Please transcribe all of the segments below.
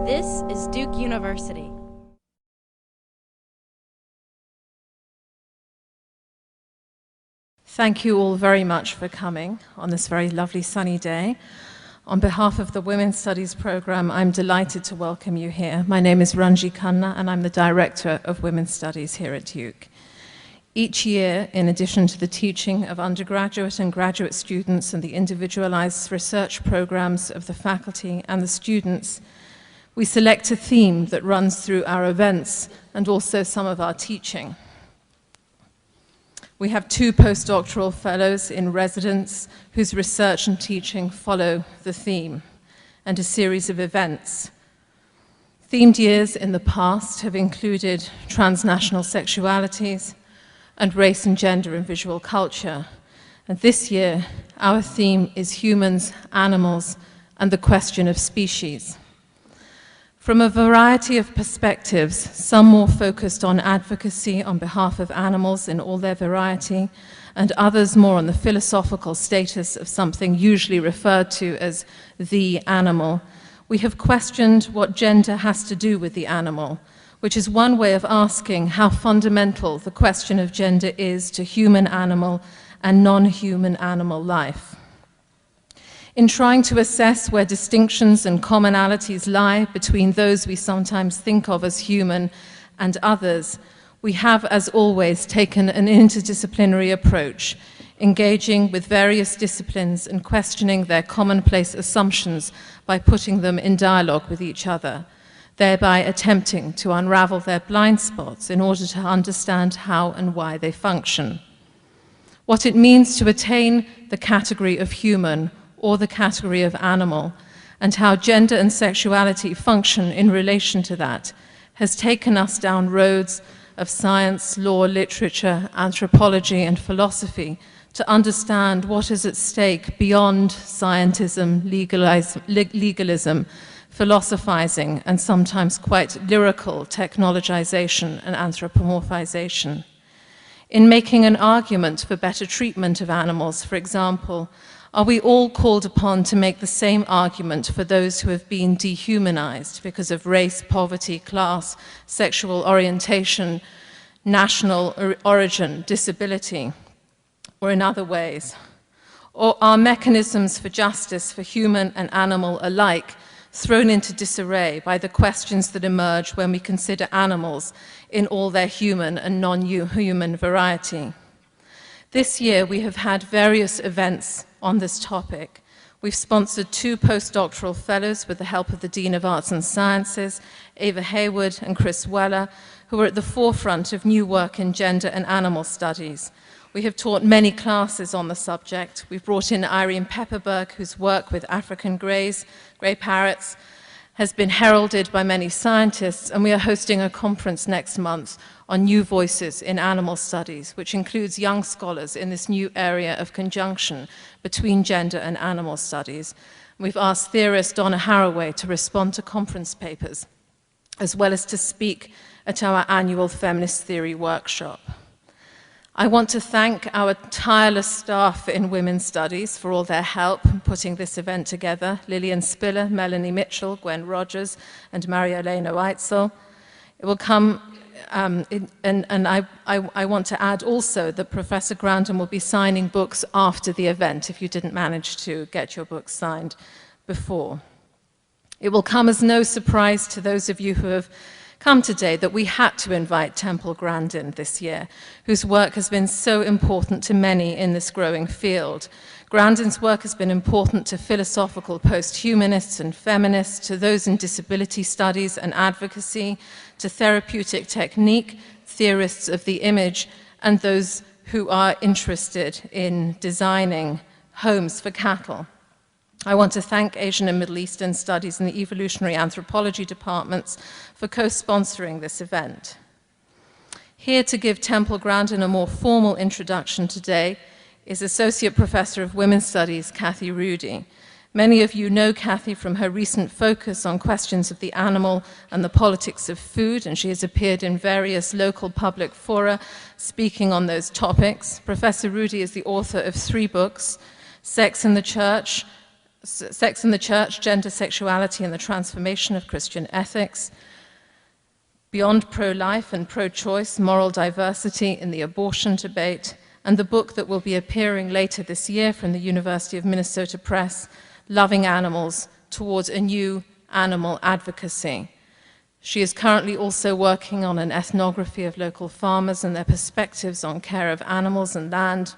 This is Duke University. Thank you all very much for coming on this very lovely sunny day. On behalf of the Women's Studies program, I'm delighted to welcome you here. My name is Ranji Khanna, and I'm the Director of Women's Studies here at Duke. Each year, in addition to the teaching of undergraduate and graduate students and the individualized research programs of the faculty and the students, we select a theme that runs through our events and also some of our teaching. We have 2 postdoctoral fellows in residence whose research and teaching follow the theme, and a series of events. Themed years in the past have included transnational sexualities and race and gender in visual culture. And this year, our theme is humans, animals, and the question of species. From a variety of perspectives, some more focused on advocacy on behalf of animals in all their variety, and others more on the philosophical status of something usually referred to as the animal, we have questioned what gender has to do with the animal, which is one way of asking how fundamental the question of gender is to human-animal and non-human animal life. In trying to assess where distinctions and commonalities lie between those we sometimes think of as human and others, we have, as always, taken an interdisciplinary approach, engaging with various disciplines and questioning their commonplace assumptions by putting them in dialogue with each other, thereby attempting to unravel their blind spots in order to understand how and why they function. What it means to attain the category of human or the category of animal, and how gender and sexuality function in relation to that, has taken us down roads of science, law, literature, anthropology, and philosophy to understand what is at stake beyond scientism, legalism, philosophizing, and sometimes quite lyrical technologization and anthropomorphization. In making an argument for better treatment of animals, for example, are we all called upon to make the same argument for those who have been dehumanized because of race, poverty, class, sexual orientation, national origin, disability, or in other ways? Or are mechanisms for justice for human and animal alike thrown into disarray by the questions that emerge when we consider animals in all their human and non-human variety? This year, we have had various events on this topic. We've sponsored 2 postdoctoral fellows with the help of the Dean of Arts and Sciences, Ava Hayward and Chris Weller, who are at the forefront of new work in gender and animal studies. We have taught many classes on the subject. We've brought in Irene Pepperberg, whose work with African grey parrots has been heralded by many scientists, and we are hosting a conference next month on new voices in animal studies, which includes young scholars in this new area of conjunction between gender and animal studies. We've asked theorist Donna Haraway to respond to conference papers, as well as to speak at our annual Feminist Theory workshop. I want to thank our tireless staff in Women's Studies for all their help in putting this event together: Lillian Spiller, Melanie Mitchell, Gwen Rogers, and Maria Elena Weitzel. It will come, I want to add also that Professor Grandin will be signing books after the event if you didn't manage to get your books signed before. It will come as no surprise to those of you who have come today that we had to invite Temple Grandin this year, whose work has been so important to many in this growing field. Grandin's work has been important to philosophical post-humanists and feminists, to those in disability studies and advocacy, to therapeutic technique, theorists of the image, and those who are interested in designing homes for cattle. I want to thank Asian and Middle Eastern Studies and the Evolutionary Anthropology departments for co-sponsoring this event. Here to give Temple Grandin a more formal introduction today is Associate Professor of Women's Studies, Kathy Rudy. Many of you know Kathy from her recent focus on questions of the animal and the politics of food, and she has appeared in various local public fora speaking on those topics. Professor Rudy is the author of 3 books: Sex in the Church, Sex in the Church, Gender, Sexuality, and the Transformation of Christian Ethics, Beyond Pro-Life and Pro-Choice, Moral Diversity in the Abortion Debate, and the book that will be appearing later this year from the University of Minnesota Press, Loving Animals, Towards a New Animal Advocacy. She is currently also working on an ethnography of local farmers and their perspectives on care of animals and land.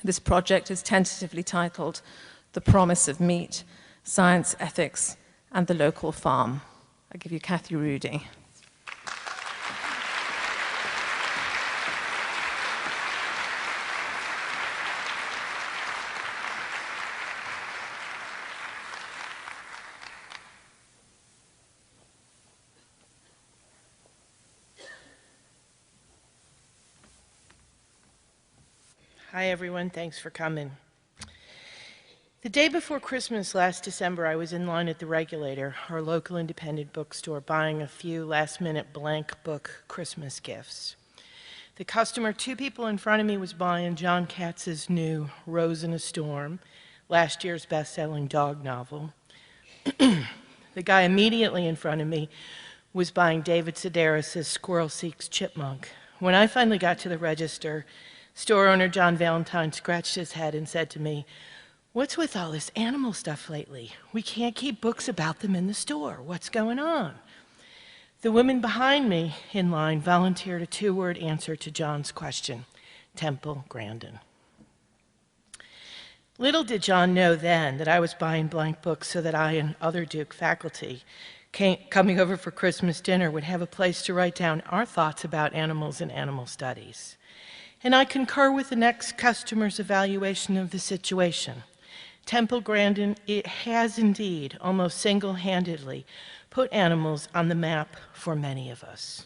This project is tentatively titled The Promise of Meat, Science, Ethics, and the Local Farm. I give you Kathy Rudy. Hi, everyone. Thanks for coming. The day before Christmas last December, I was in line at the Regulator, our local independent bookstore, buying a few last-minute blank book Christmas gifts. The customer, two people in front of me, was buying John Katz's new Rose in a Storm, last year's best-selling dog novel. The guy immediately in front of me was buying David Sedaris' Squirrel Seeks Chipmunk. When I finally got to the register, store owner John Valentine scratched his head and said to me, "What's with all this animal stuff lately? We can't keep books about them in the store. What's going on?" The woman behind me in line volunteered a two-word answer to John's question: Temple Grandin. Little did John know then that I was buying blank books so that I and other Duke faculty coming over for Christmas dinner would have a place to write down our thoughts about animals and animal studies. And I concur with the next customer's evaluation of the situation. Temple Grandin, it has indeed, almost single-handedly, put animals on the map for many of us.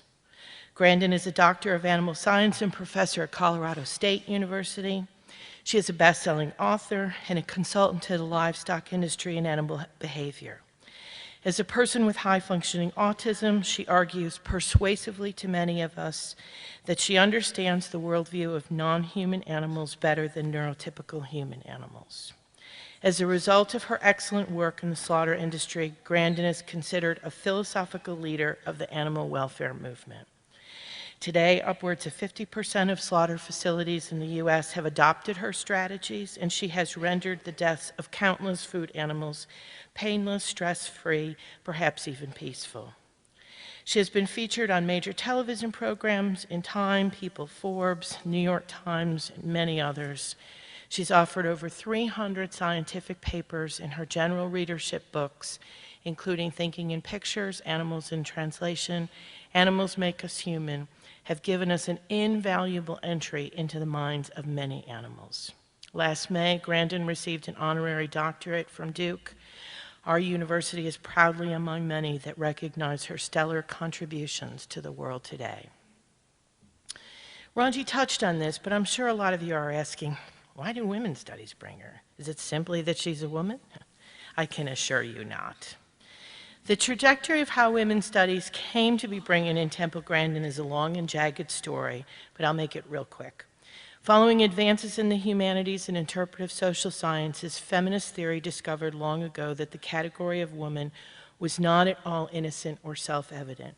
Grandin is a doctor of animal science and professor at Colorado State University. She is a best-selling author and a consultant to the livestock industry and animal behavior. As a person with high-functioning autism, she argues persuasively to many of us that she understands the worldview of non-human animals better than neurotypical human animals. As a result of her excellent work in the slaughter industry, Grandin is considered a philosophical leader of the animal welfare movement. Today, upwards of 50% of slaughter facilities in the U.S. have adopted her strategies, and she has rendered the deaths of countless food animals painless, stress-free, perhaps even peaceful. She has been featured on major television programs in Time, People, Forbes, New York Times, and many others. She's offered over 300 scientific papers in her general readership books, including Thinking in Pictures, Animals in Translation, Animals Make Us Human, have given us an invaluable entry into the minds of many animals. Last May, Grandin received an honorary doctorate from Duke. Our university is proudly among many that recognize her stellar contributions to the world today. Ranji touched on this, but I'm sure a lot of you are asking, why do women's studies bring her? Is it simply that she's a woman? I can assure you not. The trajectory of how women's studies came to be bringing in Temple Grandin is a long and jagged story, but I'll make it real quick. Following advances in the humanities and interpretive social sciences, feminist theory discovered long ago that the category of woman was not at all innocent or self-evident.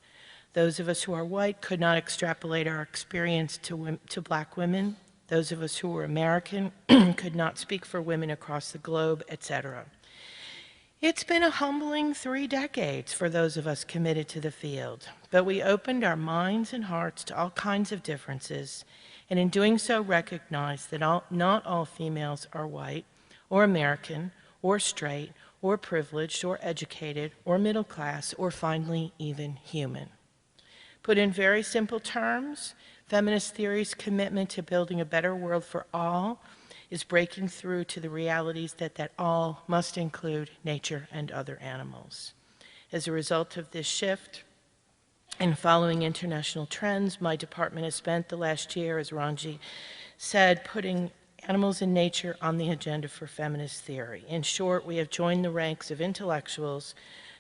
Those of us who are white could not extrapolate our experience to black women. Those of us who were American could not speak for women across the globe, etc. It's been a humbling 3 decades for those of us committed to the field, but we opened our minds and hearts to all kinds of differences, and in doing so recognized that not all females are white, or American, or straight, or privileged, or educated, or middle class, or finally even human. Put in very simple terms, feminist theory's commitment to building a better world for all is breaking through to the realities that all must include nature and other animals. As a result of this shift, and following international trends, my department has spent the last year, as Ranji said, putting animals and nature on the agenda for feminist theory. In short, we have joined the ranks of intellectuals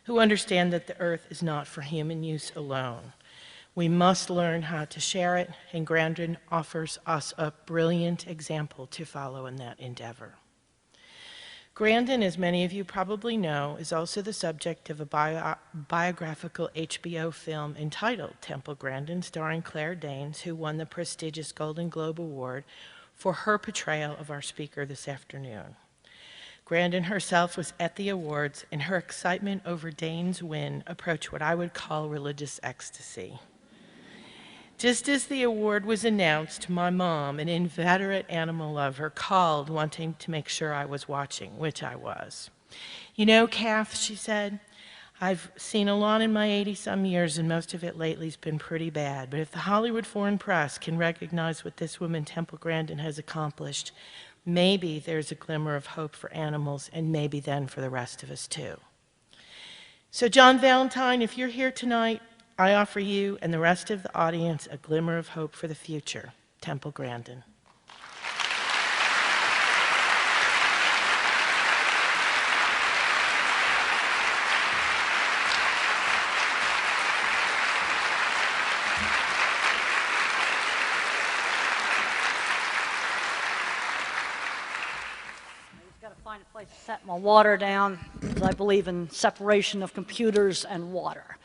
who understand that the earth is not for human use alone. We must learn how to share it, and Grandin offers us a brilliant example to follow in that endeavor. Grandin, as many of you probably know, is also the subject of a biographical HBO film entitled Temple Grandin, starring Claire Danes, who won the prestigious Golden Globe Award for her portrayal of our speaker this afternoon. Grandin herself was at the awards, and her excitement over Dane's win approached what I would call religious ecstasy. Just as the award was announced, my mom, an inveterate animal lover, called wanting to make sure I was watching, which I was. "You know, Kath," she said, "I've seen a lot in my 80-some years, and most of it lately has been pretty bad. But if the Hollywood Foreign Press can recognize what this woman, Temple Grandin, has accomplished, maybe there's a glimmer of hope for animals, and maybe then for the rest of us too." So John Valentine, if you're here tonight, I offer you and the rest of the audience a glimmer of hope for the future. Temple Grandin. Find a place to set my water down, because I believe in separation of computers and water.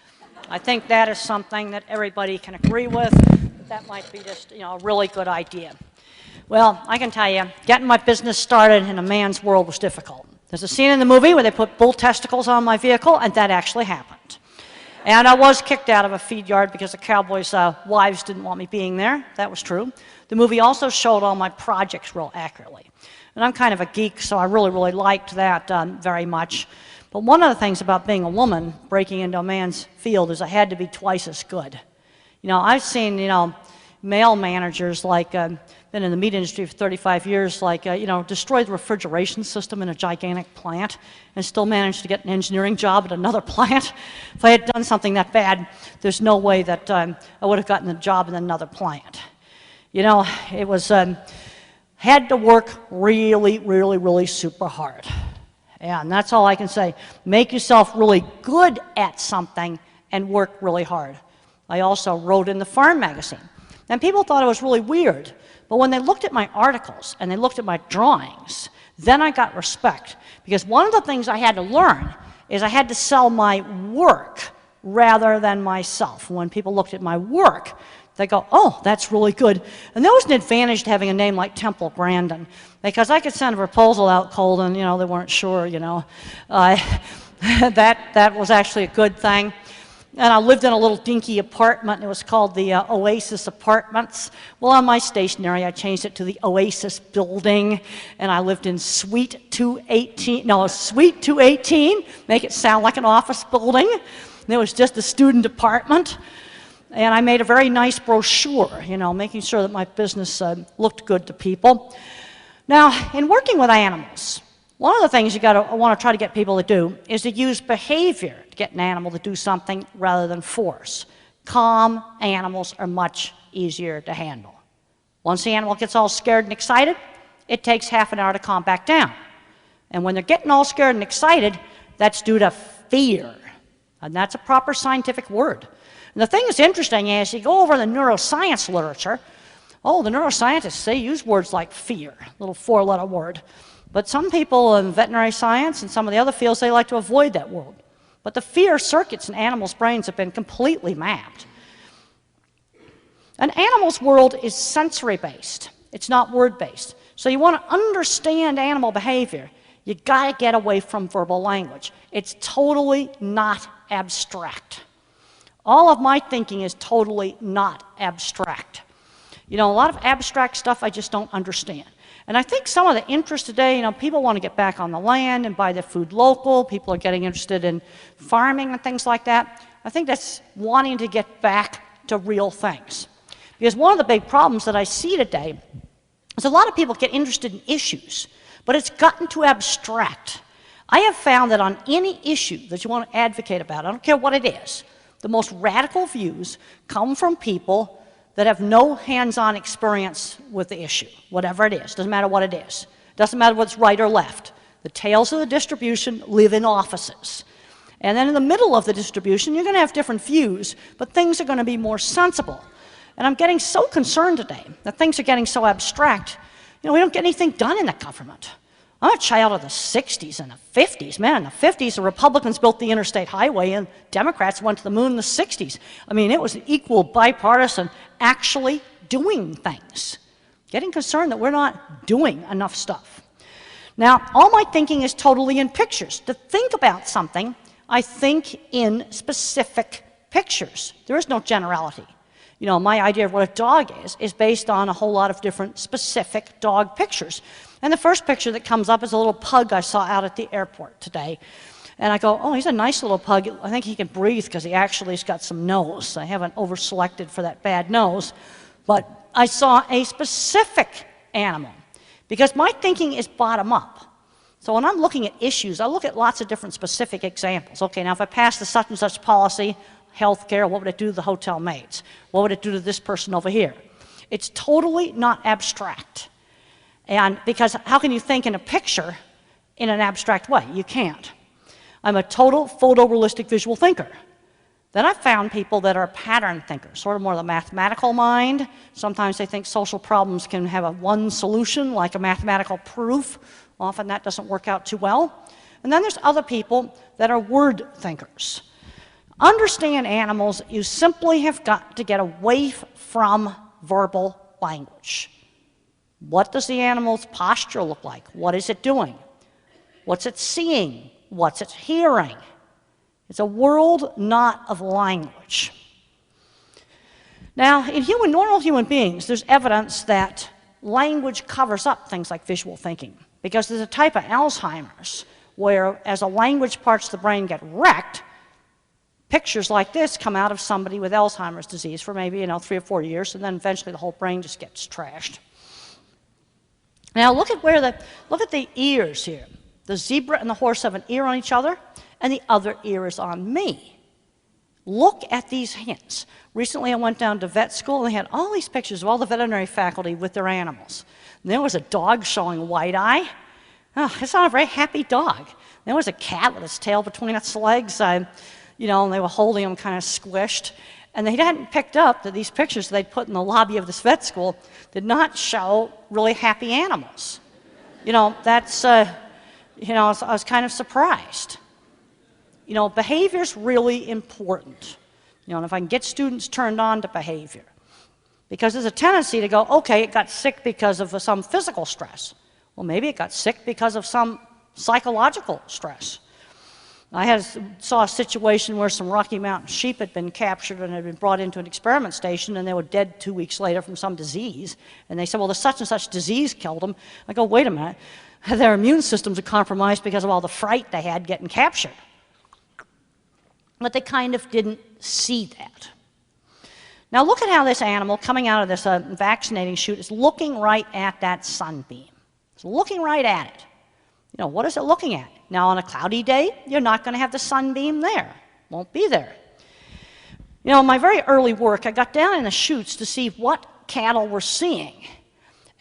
I think that is something that everybody can agree with. That might be just, a really good idea. Well, I can tell you, getting my business started in a man's world was difficult. There's a scene in the movie where they put bull testicles on my vehicle, and that actually happened. And I was kicked out of a feed yard because the cowboys' wives didn't want me being there. That was true. The movie also showed all my projects real accurately. And I'm kind of a geek, so I really, really liked that very much. But one of the things about being a woman breaking into a man's field is I had to be twice as good. I've seen, male managers been in the meat industry for 35 years, destroy the refrigeration system in a gigantic plant and still manage to get an engineering job at another plant. If I had done something that bad, there's no way that I would have gotten a job in another plant. It was, had to work really, really, really super hard. And that's all I can say. Make yourself really good at something and work really hard. I also wrote in the Farm magazine. And people thought it was really weird. But when they looked at my articles and they looked at my drawings, then I got respect. Because one of the things I had to learn is I had to sell my work rather than myself. When people looked at my work, they go, "Oh, that's really good." And there was an advantage to having a name like Temple Grandin, because I could send a proposal out cold and, they weren't sure, that was actually a good thing. And I lived in a little dinky apartment. It was called the Oasis Apartments. Well, on my stationery, I changed it to the Oasis Building, and I lived in Suite 218, make it sound like an office building. And it was just a student apartment. And I made a very nice brochure, making sure that my business looked good to people. Now, in working with animals, one of the things you want to try to get people to do is to use behavior to get an animal to do something rather than force. Calm animals are much easier to handle. Once the animal gets all scared and excited, it takes half an hour to calm back down. And when they're getting all scared and excited, that's due to fear. And that's a proper scientific word. And the thing that's interesting is you go over the neuroscience literature, the neuroscientists, they use words like fear, a little four-letter word. But some people in veterinary science and some of the other fields, they like to avoid that word. But the fear circuits in animals' brains have been completely mapped. An animal's world is sensory-based. It's not word-based. So you want to understand animal behavior, you got to get away from verbal language. It's totally not abstract. All of my thinking is totally not abstract. A lot of abstract stuff I just don't understand. And I think some of the interest today, people want to get back on the land and buy their food local. People are getting interested in farming and things like that. I think that's wanting to get back to real things. Because one of the big problems that I see today is a lot of people get interested in issues, but it's gotten too abstract. I have found that on any issue that you want to advocate about, I don't care what it is, the most radical views come from people that have no hands-on experience with the issue, whatever it is. Doesn't matter what it is. Doesn't matter what's right or left. The tails of the distribution live in offices. And then in the middle of the distribution, you're going to have different views, but things are going to be more sensible. And I'm getting so concerned today that things are getting so abstract. We don't get anything done in the government. I'm a child of the 60s and the 50s. Man, in the 50s, the Republicans built the interstate highway and Democrats went to the moon in the 60s. I mean, it was equal, bipartisan, actually doing things. Getting concerned that we're not doing enough stuff. Now, all my thinking is totally in pictures. To think about something, I think in specific pictures. There is no generality. You know, my idea of what a dog is based on a whole lot of different specific dog pictures. And the first picture that comes up is a little pug I saw out at the airport today. And I go, oh, he's a nice little pug. I think he can breathe because he actually has got some nose. I haven't over-selected for that bad nose. But I saw a specific animal because my thinking is bottom up. So when I'm looking at issues, I look at lots of different specific examples. Okay, now if I pass the such and such policy, healthcare, what would it do to the hotel maids? What would it do to this person over here? It's totally not abstract. And because how can you think in a picture in an abstract way? You can't. I'm a total photorealistic visual thinker. Then I've found people that are pattern thinkers, sort of more the mathematical mind. Sometimes they think social problems can have a one solution, like a mathematical proof. Often that doesn't work out too well. And then there's other people that are word thinkers. Understand animals, you simply have got to get away from verbal language. What does the animal's posture look like? What is it doing? What's it seeing? What's it hearing? It's a world not of language. Now, in normal human beings, there's evidence that language covers up things like visual thinking, because there's a type of Alzheimer's where, as the language parts of the brain get wrecked, pictures like this come out of somebody with Alzheimer's disease for maybe 3 or 4 years, and then eventually the whole brain just gets trashed. Now look at the ears here. The zebra and the horse have an ear on each other, and the other ear is on me. Look at these hints. Recently I went down to vet school and they had all these pictures of all the veterinary faculty with their animals. And there was a dog showing white eye. Oh, it's not a very happy dog. There was a cat with its tail between its legs. And they were holding him kind of squished. And they hadn't picked up that these pictures they'd put in the lobby of this vet school did not show really happy animals. I was kind of surprised. Behavior's really important. And if I can get students turned on to behavior. Because there's a tendency to go, okay, it got sick because of some physical stress. Well, maybe it got sick because of some psychological stress. I saw a situation where some Rocky Mountain sheep had been captured and had been brought into an experiment station, and they were dead 2 weeks later from some disease. And they said, well, the such and such disease killed them. I go, wait a minute. Their immune systems are compromised because of all the fright they had getting captured. But they kind of didn't see that. Now look at how this animal coming out of this vaccinating chute is looking right at that sunbeam. It's looking right at it. What is it looking at? Now on a cloudy day, you're not going to have the sunbeam there. Won't be there. In my very early work, I got down in the chutes to see what cattle were seeing.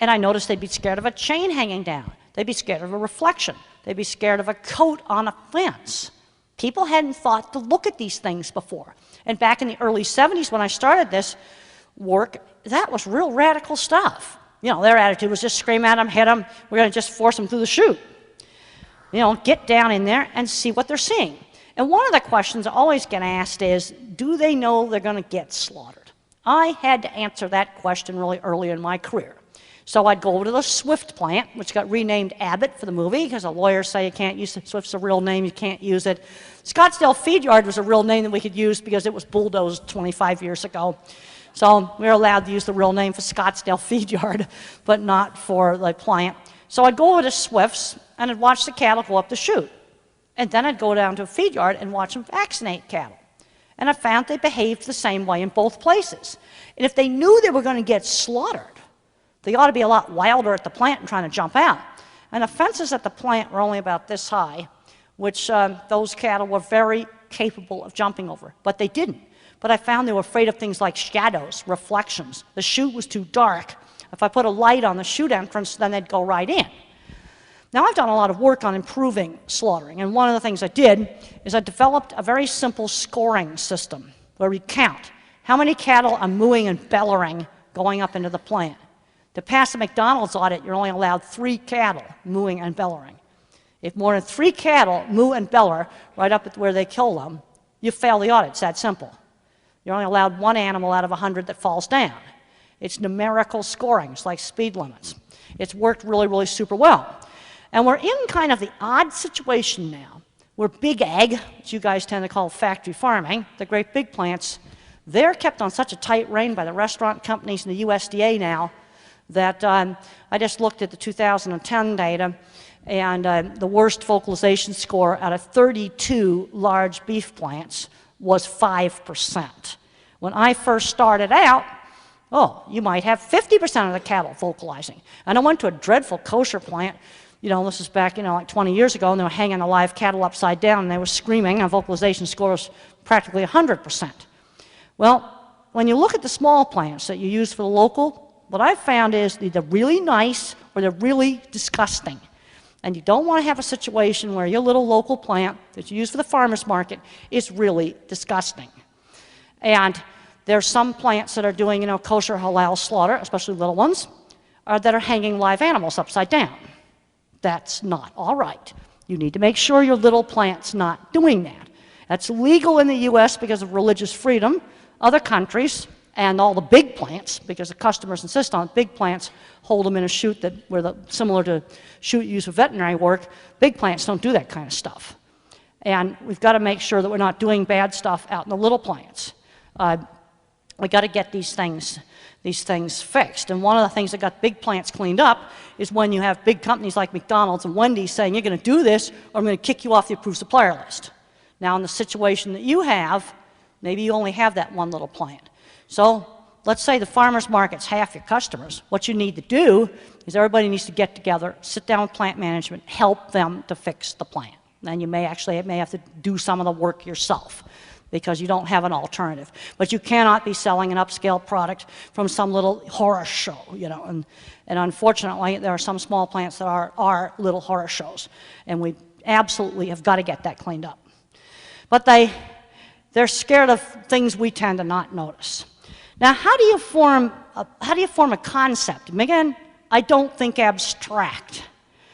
And I noticed they'd be scared of a chain hanging down. They'd be scared of a reflection. They'd be scared of a coat on a fence. People hadn't thought to look at these things before. And back in the early 70s when I started this work, that was real radical stuff. Their attitude was just scream at them, hit them, we're going to just force them through the chute. Get down in there and see what they're seeing. And one of the questions I always get asked is, do they know they're going to get slaughtered? I had to answer that question really early in my career. So I'd go over to the Swift plant, which got renamed Abbott for the movie, because the lawyers say you can't use it. Swift's a real name, you can't use it. Scottsdale Feed Yard was a real name that we could use because it was bulldozed 25 years ago. So we were allowed to use the real name for Scottsdale Feed Yard, but not for the plant. So I'd go over to Swift's, and I'd watch the cattle go up the chute. And then I'd go down to a feed yard and watch them vaccinate cattle. And I found they behaved the same way in both places. And if they knew they were going to get slaughtered, they ought to be a lot wilder at the plant and trying to jump out. And the fences at the plant were only about this high, which those cattle were very capable of jumping over, but they didn't. But I found they were afraid of things like shadows, reflections. The chute was too dark. If I put a light on the chute entrance, then they'd go right in. Now, I've done a lot of work on improving slaughtering, and one of the things I did is I developed a very simple scoring system where we count how many cattle are mooing and bellowing going up into the plant. To pass a McDonald's audit, you're only allowed 3 cattle mooing and bellowing. If more than 3 cattle moo and bellow right up at where they kill them, you fail the audit. It's that simple. You're only allowed 1 animal out of 100 that falls down. It's numerical scoring. It's like speed limits. It's worked really, really super well. And we're in kind of the odd situation now where big ag, which you guys tend to call factory farming, the great big plants, they're kept on such a tight rein by the restaurant companies and the USDA now that I just looked at the 2010 data, and the worst vocalization score out of 32 large beef plants was 5%. When I first started out, oh, you might have 50% of the cattle vocalizing. And I went to a dreadful kosher plant, this is back, like 20 years ago, and they were hanging the live cattle upside down, and they were screaming, and vocalization score was practically 100%. Well, when you look at the small plants that you use for the local, what I've found is they're really nice or they're really disgusting. And you don't want to have a situation where your little local plant that you use for the farmer's market is really disgusting. And there's some plants that are doing, kosher halal slaughter, especially little ones, that are hanging live animals upside down. That's not all right. You need to make sure your little plant's not doing that. That's legal in the US because of religious freedom. Other countries, and all the big plants, because the customers insist on it, big plants hold them in a chute similar to chute used for veterinary work. Big plants don't do that kind of stuff. And we've got to make sure that we're not doing bad stuff out in the little plants. We've got to get these things fixed. And one of the things that got big plants cleaned up is when you have big companies like McDonald's and Wendy's saying, you're going to do this, or I'm going to kick you off the approved supplier list. Now, in the situation that you have, maybe you only have that one little plant. So let's say the farmer's market's half your customers. What you need to do is everybody needs to get together, sit down with plant management, help them to fix the plant. Then you may have to do some of the work yourself because you don't have an alternative. But you cannot be selling an upscale product from some little horror show, And unfortunately, there are some small plants that are little horror shows. And we absolutely have got to get that cleaned up. But they're scared of things we tend to not notice. Now, how do you form a concept? Again, I don't think abstract.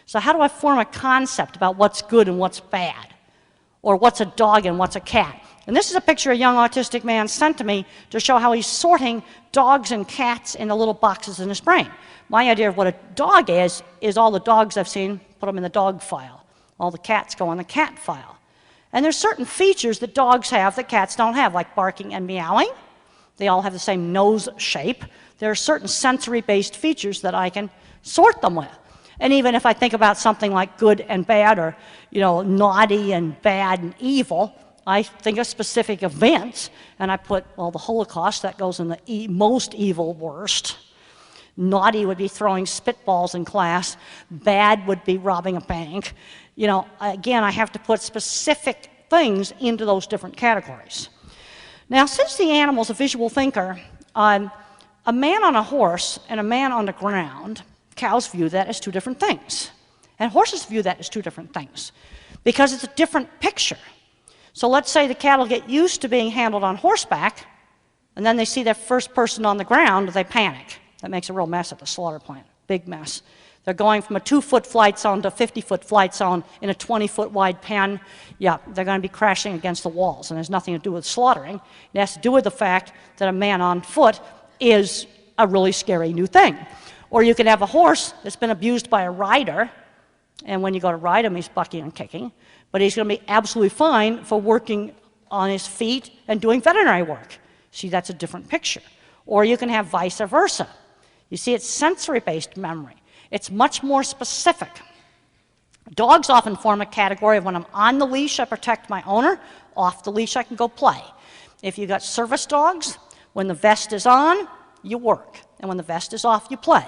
So how do I form a concept about what's good and what's bad? Or what's a dog and what's a cat? And this is a picture a young autistic man sent to me to show how he's sorting dogs and cats into little boxes in his brain. My idea of what a dog is all the dogs I've seen, put them in the dog file. All the cats go in the cat file. And there's certain features that dogs have that cats don't have, like barking and meowing. They all have the same nose shape. There are certain sensory-based features that I can sort them with. And even if I think about something like good and bad, or naughty and bad and evil, I think of specific events, and I put, well, the Holocaust, that goes in the most evil worst. Naughty would be throwing spitballs in class. Bad would be robbing a bank. Again, I have to put specific things into those different categories. Now, since the animal's a visual thinker, a man on a horse and a man on the ground, cows view that as 2 different things. And horses view that as 2 different things because it's a different picture. So let's say the cattle get used to being handled on horseback, and then they see their first person on the ground, they panic. That makes a real mess at the slaughter plant, big mess. They're going from a 2-foot flight zone to a 50-foot flight zone in a 20-foot wide pen. Yeah, they're going to be crashing against the walls, and there's nothing to do with slaughtering. It has to do with the fact that a man on foot is a really scary new thing. Or you can have a horse that's been abused by a rider, and when you go to ride him, he's bucking and kicking, but he's going to be absolutely fine for working on his feet and doing veterinary work. See, that's a different picture. Or you can have vice versa. You see, it's sensory-based memory. It's much more specific. Dogs often form a category of when I'm on the leash, I protect my owner. Off the leash, I can go play. If you've got service dogs, when the vest is on, you work. And when the vest is off, you play.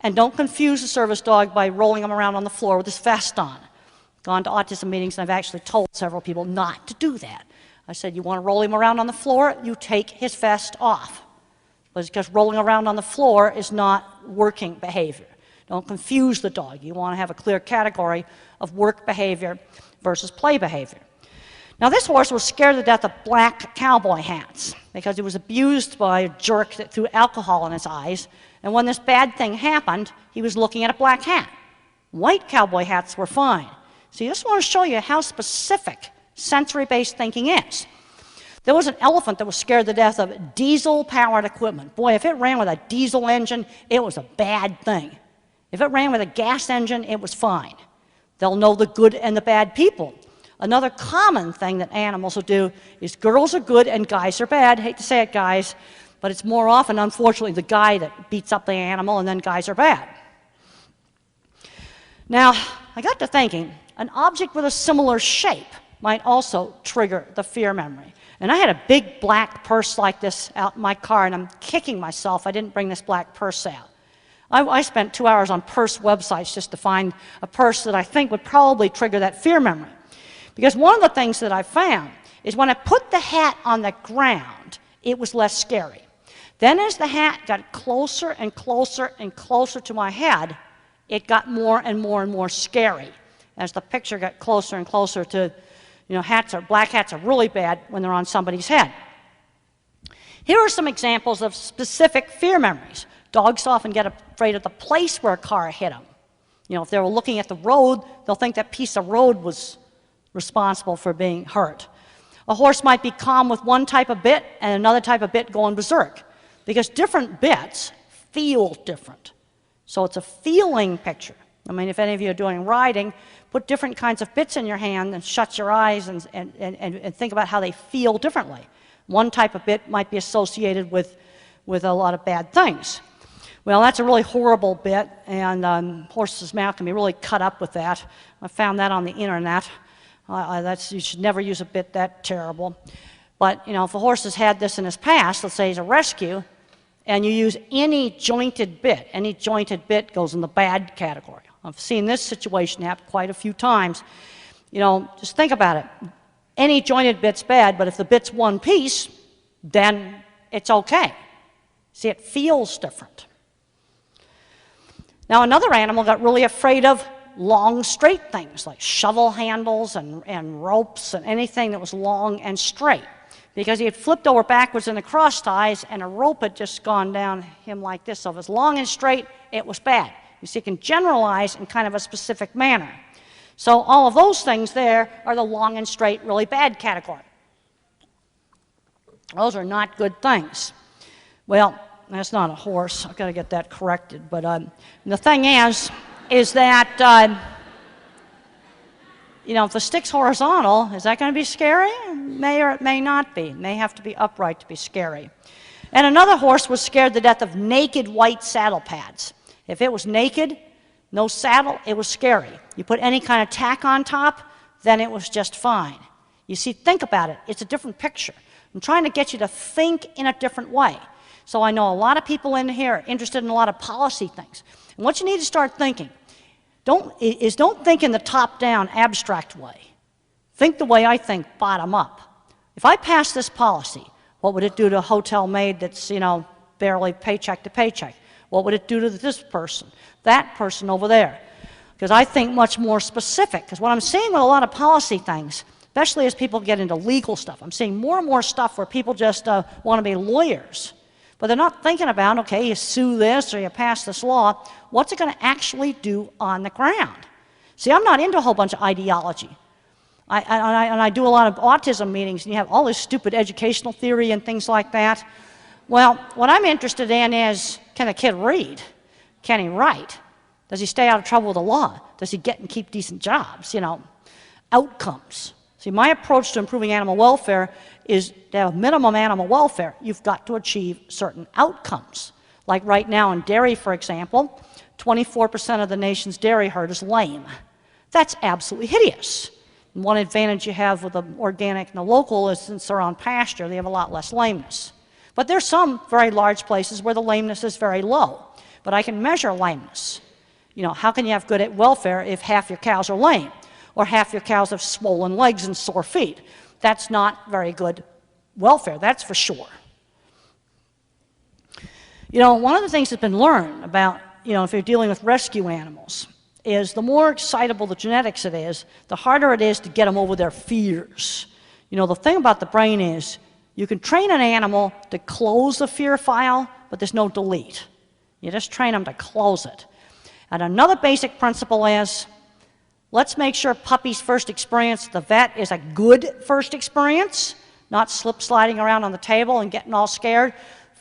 And don't confuse the service dog by rolling him around on the floor with his vest on. Gone to autism meetings, and I've actually told several people not to do that. I said, you want to roll him around on the floor, you take his vest off. Because rolling around on the floor is not working behavior. Don't confuse the dog. You want to have a clear category of work behavior versus play behavior. Now, this horse was scared to death of black cowboy hats because he was abused by a jerk that threw alcohol in his eyes And when this bad thing happened, he was looking at a black hat. White cowboy hats were fine. So I just want to show you how specific sensory-based thinking is. There was an elephant that was scared to death of diesel-powered equipment. Boy, if it ran with a diesel engine, it was a bad thing. If it ran with a gas engine, it was fine. They'll know the good and the bad people. Another common thing that animals will do is girls are good and guys are bad. Hate to say it, guys, but it's more often, unfortunately, the guy that beats up the animal, and then guys are bad. Now, I got to thinking, an object with a similar shape might also trigger the fear memory. And I had a big black purse like this out in my car, and I'm kicking myself I didn't bring this black purse out. I spent 2 hours on purse websites just to find a purse that I think would probably trigger that fear memory. Because one of the things that I found is when I put the hat on the ground, it was less scary. Then as the hat got closer and closer and closer to my head, it got more and more and more scary. As the picture got closer and closer to, black hats are really bad when they're on somebody's head. Here are some examples of specific fear memories. Dogs often get afraid of the place where a car hit them. If they were looking at the road, they'll think that piece of road was responsible for being hurt. A horse might be calm with one type of bit and another type of bit going berserk, because different bits feel different. So it's a feeling picture. I mean, if any of you are doing riding, put different kinds of bits in your hand and shut your eyes and think about how they feel differently. One type of bit might be associated with a lot of bad things. Well, that's a really horrible bit, and horse's mouth can be really cut up with that. I found that on the internet. You should never use a bit that terrible. But, if a horse has had this in his past, let's say he's a rescue, and you use any jointed bit goes in the bad category. I've seen this situation happen quite a few times. Just think about it. Any jointed bit's bad, but if the bit's one piece, then it's okay. See, it feels different. Now, another animal got really afraid of long, straight things like shovel handles and ropes and anything that was long and straight, because he had flipped over backwards in the cross ties and a rope had just gone down him like this. So if it was long and straight, it was bad. You see, it can generalize in kind of a specific manner. So all of those things there are the long and straight, really bad category. Those are not good things. Well, that's not a horse. I've got to get that corrected. But the thing is that, if the stick's horizontal, is that going to be scary? It may or it may not be. It may have to be upright to be scary. And another horse was scared to death of naked white saddle pads. If it was naked, no saddle, it was scary. You put any kind of tack on top, then it was just fine. You see, think about it. It's a different picture. I'm trying to get you to think in a different way. So I know a lot of people in here are interested in a lot of policy things. And what you need to start thinking don't think in the top-down abstract way. Think the way I think, bottom up. If I pass this policy, what would it do to a hotel maid that's, barely paycheck to paycheck? What would it do to this person, that person over there? Because I think much more specific. Because what I'm seeing with a lot of policy things, especially as people get into legal stuff, I'm seeing more and more stuff where people just want to be lawyers. But they're not thinking about, okay, you sue this or you pass this law. What's it going to actually do on the ground? See, I'm not into a whole bunch of ideology. I do a lot of autism meetings, and you have all this stupid educational theory and things like that. Well, what I'm interested in is, can a kid read? Can he write? Does he stay out of trouble with the law? Does he get and keep decent jobs? Outcomes. See, my approach to improving animal welfare is to have minimum animal welfare. You've got to achieve certain outcomes. Like right now in dairy, for example, 24% of the nation's dairy herd is lame. That's absolutely hideous. And one advantage you have with the organic and the local is since they're on pasture, they have a lot less lameness. But there's some very large places where the lameness is very low. But I can measure lameness. How can you have good welfare if half your cows are lame? Or half your cows have swollen legs and sore feet? That's not very good welfare, that's for sure. One of the things that's been learned about, if you're dealing with rescue animals, is the more excitable the genetics it is, the harder it is to get them over their fears. The thing about the brain is, you can train an animal to close the fear file, but there's no delete. You just train them to close it. And another basic principle is, let's make sure puppy's first experience at the vet is a good first experience, not slip-sliding around on the table and getting all scared.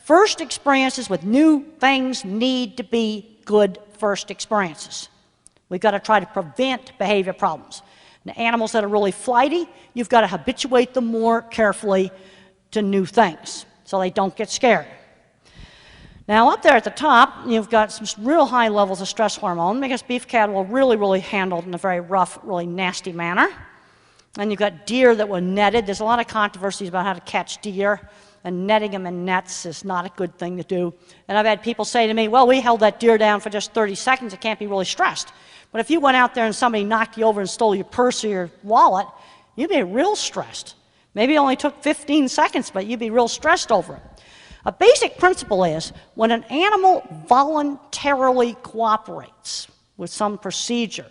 First experiences with new things need to be good first experiences. We've got to try to prevent behavior problems. The animals that are really flighty, you've got to habituate them more carefully to new things so they don't get scared. Now up there at the top, you've got some real high levels of stress hormone because beef cattle are really handled in a very rough, really nasty manner. And you've got deer that were netted. There's a lot of controversies about how to catch deer, and netting them in nets is not a good thing to do. And I've had people say to me, well, we held that deer down for just 30 seconds, it can't be really stressed. But if you went out there and somebody knocked you over and stole your purse or your wallet, you'd be real stressed. Maybe it only took 15 seconds, but you'd be real stressed over it. A basic principle is when an animal voluntarily cooperates with some procedure,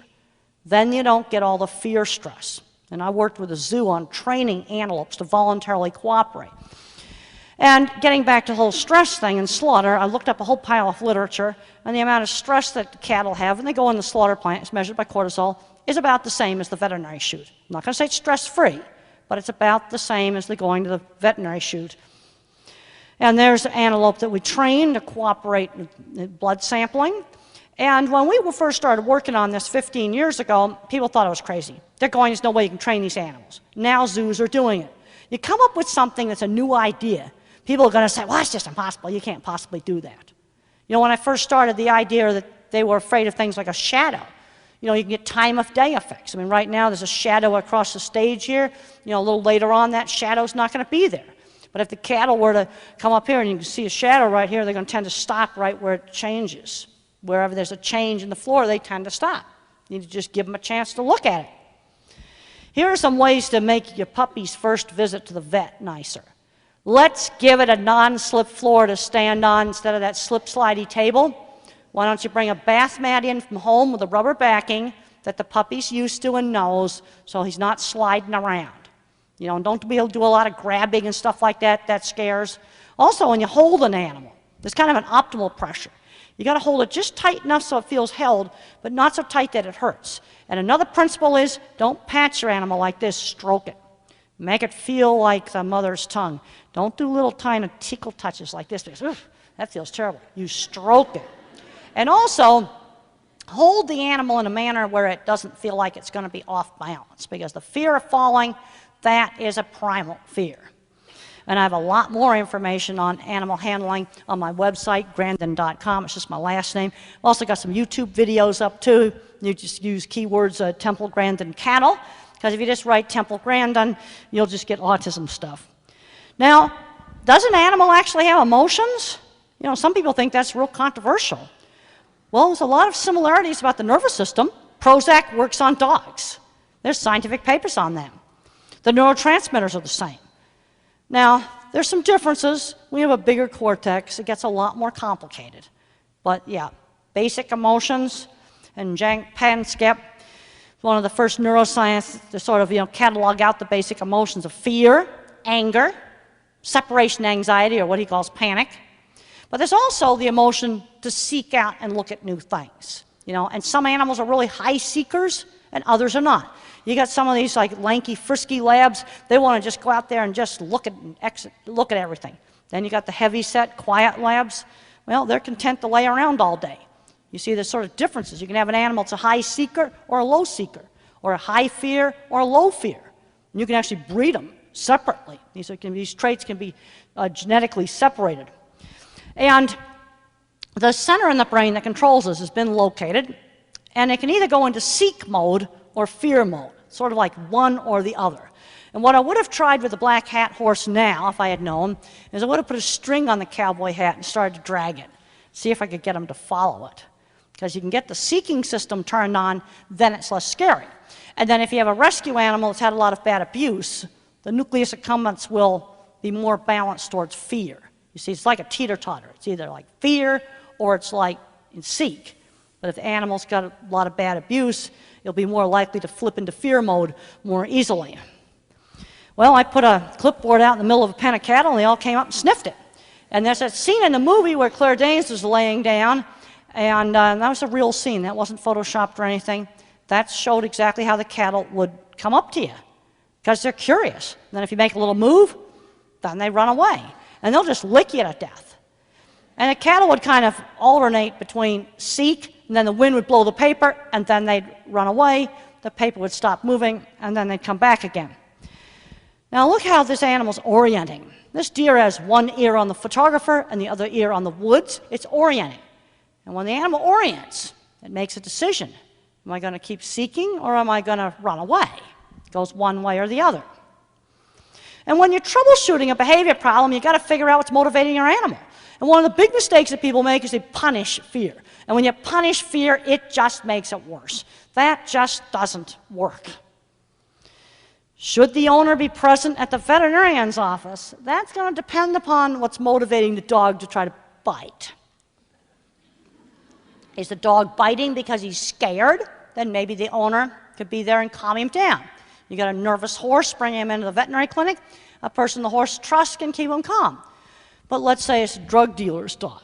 then you don't get all the fear stress. And I worked with a zoo on training antelopes to voluntarily cooperate. And getting back to the whole stress thing in slaughter, I looked up a whole pile of literature, and the amount of stress that the cattle have when they go in the slaughter plant, it's measured by cortisol, is about the same as the veterinary chute. I'm not going to say it's stress-free, but it's about the same as the going to the veterinary chute. And there's an antelope that we train to cooperate with blood sampling. And when we first started working on this 15 years ago, people thought it was crazy. They're going, there's no way you can train these animals. Now zoos are doing it. You come up with something that's a new idea, people are going to say, well, that's just impossible. You can't possibly do that. You know, when I first started, the idea that they were afraid of things like a shadow. You know, you can get time of day effects. I mean, right now there's a shadow across the stage here. You know, a little later on, that shadow's not going to be there. But if the cattle were to come up here and you can see a shadow right here, they're going to tend to stop right where it changes. Wherever there's a change in the floor, they tend to stop. You need to just give them a chance to look at it. Here are some ways to make your puppy's first visit to the vet nicer. Let's give it a non-slip floor to stand on instead of that slip-slidey table. Why don't you bring a bath mat in from home with a rubber backing that the puppy's used to and knows so he's not sliding around. You know, don't be able to do a lot of grabbing and stuff like that. That scares. Also, when you hold an animal, there's kind of an optimal pressure. You got to hold it just tight enough so it feels held, but not so tight that it hurts. And another principle is don't pat your animal like this, stroke it. Make it feel like the mother's tongue. Don't do little tiny tickle touches like this because that feels terrible. You stroke it. And also, hold the animal in a manner where it doesn't feel like it's going to be off balance because the fear of falling, that is a primal fear. And I have a lot more information on animal handling on my website, Grandin.com. It's just my last name. I've also got some YouTube videos up too. You just use keywords Temple Grandin cattle, because if you just write Temple Grandin, you'll just get autism stuff. Now, does an animal actually have emotions? You know, some people think that's real controversial. Well, there's a lot of similarities about the nervous system. Prozac works on dogs. There's scientific papers on them. The neurotransmitters are the same. Now, there's some differences. We have a bigger cortex. It gets a lot more complicated. But yeah, basic emotions, and Jank Panskep, one of the first neuroscientists to sort of, catalog out the basic emotions of fear, anger, separation anxiety, or what he calls panic. But there's also the emotion to seek out and look at new things. And some animals are really high seekers, and others are not. You got some of these like lanky, frisky labs, they want to just go out there and just look at everything. Then you got the heavy-set, quiet labs. Well, they're content to lay around all day. You see there's sort of differences. You can have an animal that's a high seeker or a low seeker, or a high fear or a low fear. And you can actually breed them separately. These traits can be genetically separated. And the center in the brain that controls this has been located, and it can either go into seek mode or fear mode, sort of like one or the other. And what I would have tried with the black hat horse now, if I had known, is I would have put a string on the cowboy hat and started to drag it, see if I could get him to follow it. Because you can get the seeking system turned on, then it's less scary. And then if you have a rescue animal that's had a lot of bad abuse, the nucleus accumbens will be more balanced towards fear. You see, it's like a teeter-totter. It's either like fear or it's like seek. But if the animal's got a lot of bad abuse, it'll be more likely to flip into fear mode more easily. Well, I put a clipboard out in the middle of a pen of cattle, and they all came up and sniffed it. And there's that scene in the movie where Claire Danes is laying down, and that was a real scene. That wasn't photoshopped or anything. That showed exactly how the cattle would come up to you, because they're curious. And then if you make a little move, then they run away. And they'll just lick you to death. And the cattle would kind of alternate between seek, and then the wind would blow the paper, and then they'd run away. The paper would stop moving, and then they'd come back again. Now look how this animal's orienting. This deer has one ear on the photographer and the other ear on the woods. It's orienting. And when the animal orients, it makes a decision. Am I going to keep seeking, or am I going to run away? It goes one way or the other. And when you're troubleshooting a behavior problem, you've got to figure out what's motivating your animal. And one of the big mistakes that people make is they punish fear. And when you punish fear, it just makes it worse. That just doesn't work. Should the owner be present at the veterinarian's office? That's going to depend upon what's motivating the dog to try to bite. Is the dog biting because he's scared? Then maybe the owner could be there and calm him down. You got a nervous horse, bring him into the veterinary clinic. A person the horse trusts can keep him calm. But let's say it's a drug dealer's dog.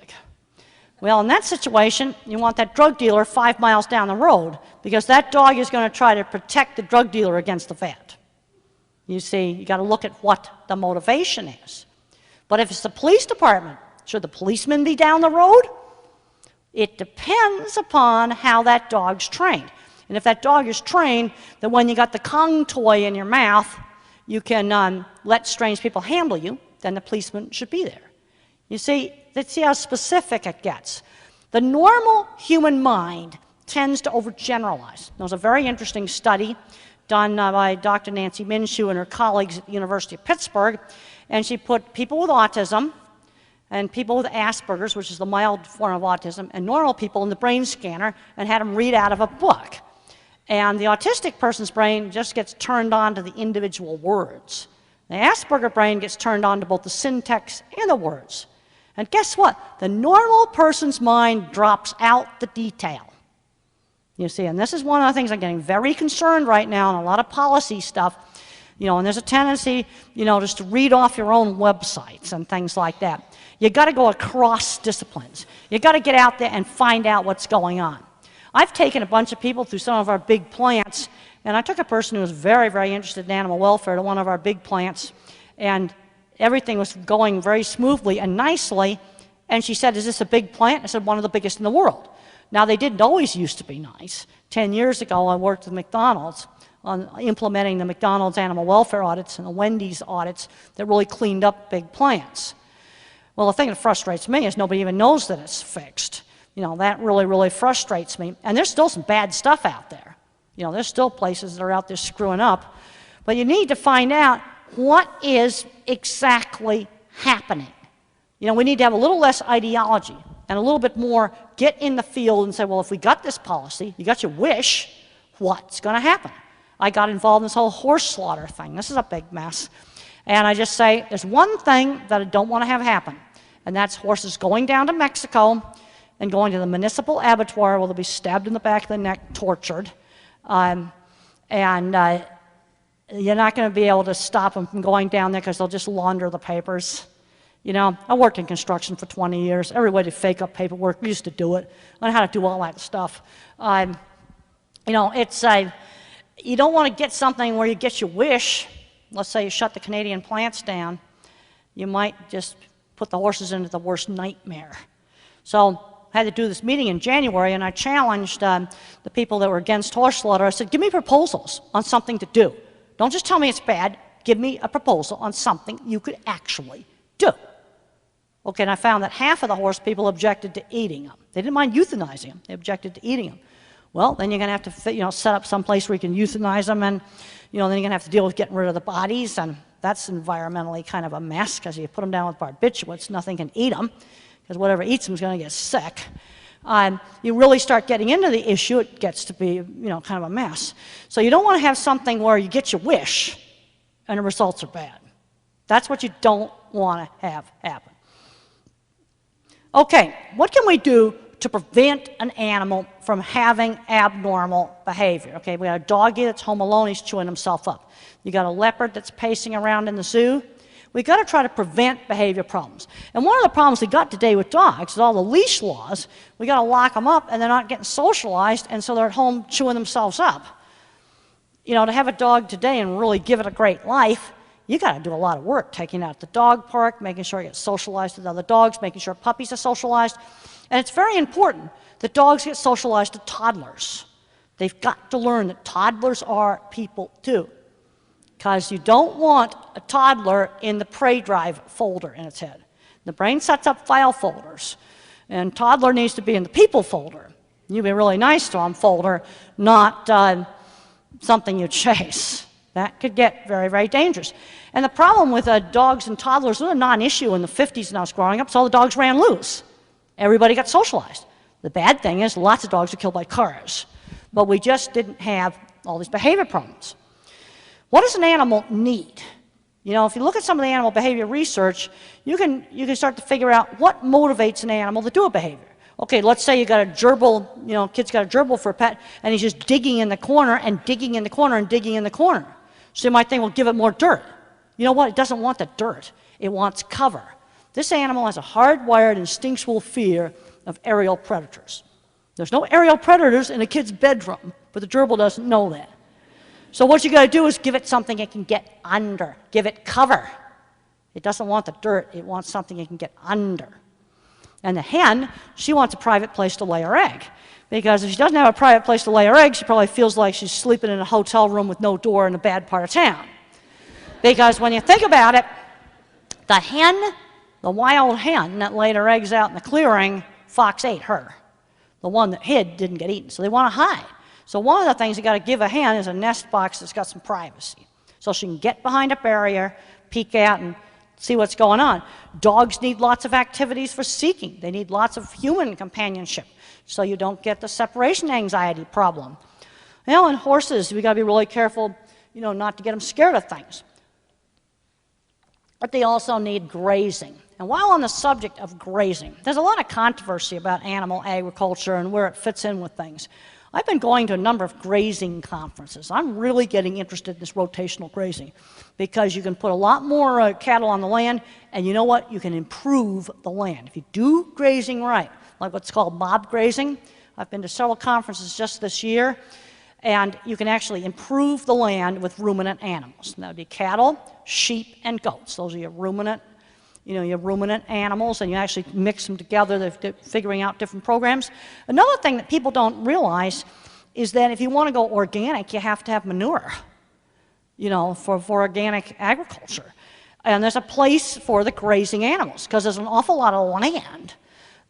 Well, in that situation, you want that drug dealer 5 miles down the road, because that dog is going to try to protect the drug dealer against the vet. You see, you got to look at what the motivation is. But if it's the police department, should the policeman be down the road? It depends upon how that dog's trained. And if that dog is trained that when you got the Kong toy in your mouth, you can let strange people handle you, then the policeman should be there. You see, let's see how specific it gets. The normal human mind tends to overgeneralize. There was a very interesting study done by Dr. Nancy Minshew and her colleagues at the University of Pittsburgh, and she put people with autism and people with Asperger's, which is the mild form of autism, and normal people in the brain scanner and had them read out of a book. And the autistic person's brain just gets turned on to the individual words. The Asperger brain gets turned on to both the syntax and the words. And guess what? The normal person's mind drops out the detail. You see, and this is one of the things I'm getting very concerned right now in a lot of policy stuff. You know, and there's a tendency, you know, just to read off your own websites and things like that. You got to go across disciplines. You got to get out there and find out what's going on. I've taken a bunch of people through some of our big plants, and I took a person who was very, very interested in animal welfare to one of our big plants, and everything was going very smoothly and nicely, and she said, "Is this a big plant?" I said, "One of the biggest in the world." Now, they didn't always used to be nice. 10 years ago, I worked with McDonald's on implementing the McDonald's animal welfare audits and the Wendy's audits that really cleaned up big plants. Well, the thing that frustrates me is nobody even knows that it's fixed. You know, that really, really frustrates me. And there's still some bad stuff out there. You know, there's still places that are out there screwing up. But you need to find out what is exactly happening. You know, we need to have a little less ideology and a little bit more get in the field and say, well, if we got this policy, you got your wish, what's going to happen? I got involved in this whole horse slaughter thing. This is a big mess. And I just say, there's one thing that I don't want to have happen, and that's horses going down to Mexico and going to the municipal abattoir where they'll be stabbed in the back of the neck, tortured. You're not going to be able to stop them from going down there because they'll just launder the papers. You know, I worked in construction for 20 years. Every way to fake up paperwork, we used to do it. I know how to do all that stuff. You know, it's you don't want to get something where you get your wish. Let's say you shut the Canadian plants down. You might just put the horses into the worst nightmare. So I had to do this meeting in January, and I challenged the people that were against horse slaughter. I said, give me proposals on something to do. Don't just tell me it's bad. Give me a proposal on something you could actually do. Okay, and I found that half of the horse people objected to eating them. They didn't mind euthanizing them. They objected to eating them. Well, then you're going to have to, you know, set up some place where you can euthanize them, and you know, then you're going to have to deal with getting rid of the bodies, and that's environmentally kind of a mess because you put them down with barbiturates, nothing can eat them because whatever eats them is going to get sick. You really start getting into the issue, it gets to be, you know, kind of a mess. So you don't want to have something where you get your wish and the results are bad. That's what you don't want to have happen. Okay, what can we do to prevent an animal from having abnormal behavior? Okay, we got a doggy that's home alone, he's chewing himself up. You got a leopard that's pacing around in the zoo. We've got to try to prevent behavior problems. And one of the problems we got today with dogs is all the leash laws. We got to lock them up, and they're not getting socialized, and so they're at home chewing themselves up. You know, to have a dog today and really give it a great life, you got to do a lot of work, taking it out to the dog park, making sure it gets socialized with other dogs, making sure puppies are socialized. And it's very important that dogs get socialized to toddlers. They've got to learn that toddlers are people too, because you don't want a toddler in the prey drive folder in its head. The brain sets up file folders, and toddler needs to be in the people folder. You be really nice to them folder, not something you chase. That could get very, very dangerous. And the problem with dogs and toddlers was a non-issue in the 50s when I was growing up, so all the dogs ran loose. Everybody got socialized. The bad thing is lots of dogs are killed by cars. But we just didn't have all these behavior problems. What does an animal need? You know, if you look at some of the animal behavior research, you can start to figure out what motivates an animal to do a behavior. Okay, let's say you got a gerbil, you know, kid's got a gerbil for a pet, and he's just digging in the corner and digging in the corner and digging in the corner. So you might think, well, give it more dirt. You know what? It doesn't want the dirt. It wants cover. This animal has a hardwired instinctual fear of aerial predators. There's no aerial predators in a kid's bedroom, but the gerbil doesn't know that. So what you got to do is give it something it can get under. Give it cover. It doesn't want the dirt. It wants something it can get under. And the hen, she wants a private place to lay her egg. Because if she doesn't have a private place to lay her egg, she probably feels like she's sleeping in a hotel room with no door in a bad part of town. Because when you think about it, the hen, the wild hen that laid her eggs out in the clearing, fox ate her. The one that hid didn't get eaten, so they want to hide. So one of the things you got to give a hen is a nest box that's got some privacy, so she can get behind a barrier, peek out, and see what's going on. Dogs need lots of activities for seeking. They need lots of human companionship, so you don't get the separation anxiety problem. You know, and horses, we got to be really careful, you know, not to get them scared of things. But they also need grazing. And while on the subject of grazing, there's a lot of controversy about animal agriculture and where it fits in with things. I've been going to a number of grazing conferences. I'm really getting interested in this rotational grazing because you can put a lot more cattle on the land, and you know what? You can improve the land. If you do grazing right, like what's called mob grazing, I've been to several conferences just this year, and you can actually improve the land with ruminant animals. And that would be cattle, sheep, and goats. Those are your ruminant animals, and you actually mix them together. They're figuring out different programs. Another thing that people don't realize is that if you want to go organic, you have to have manure, you know, for organic agriculture. And there's a place for the grazing animals, because there's an awful lot of land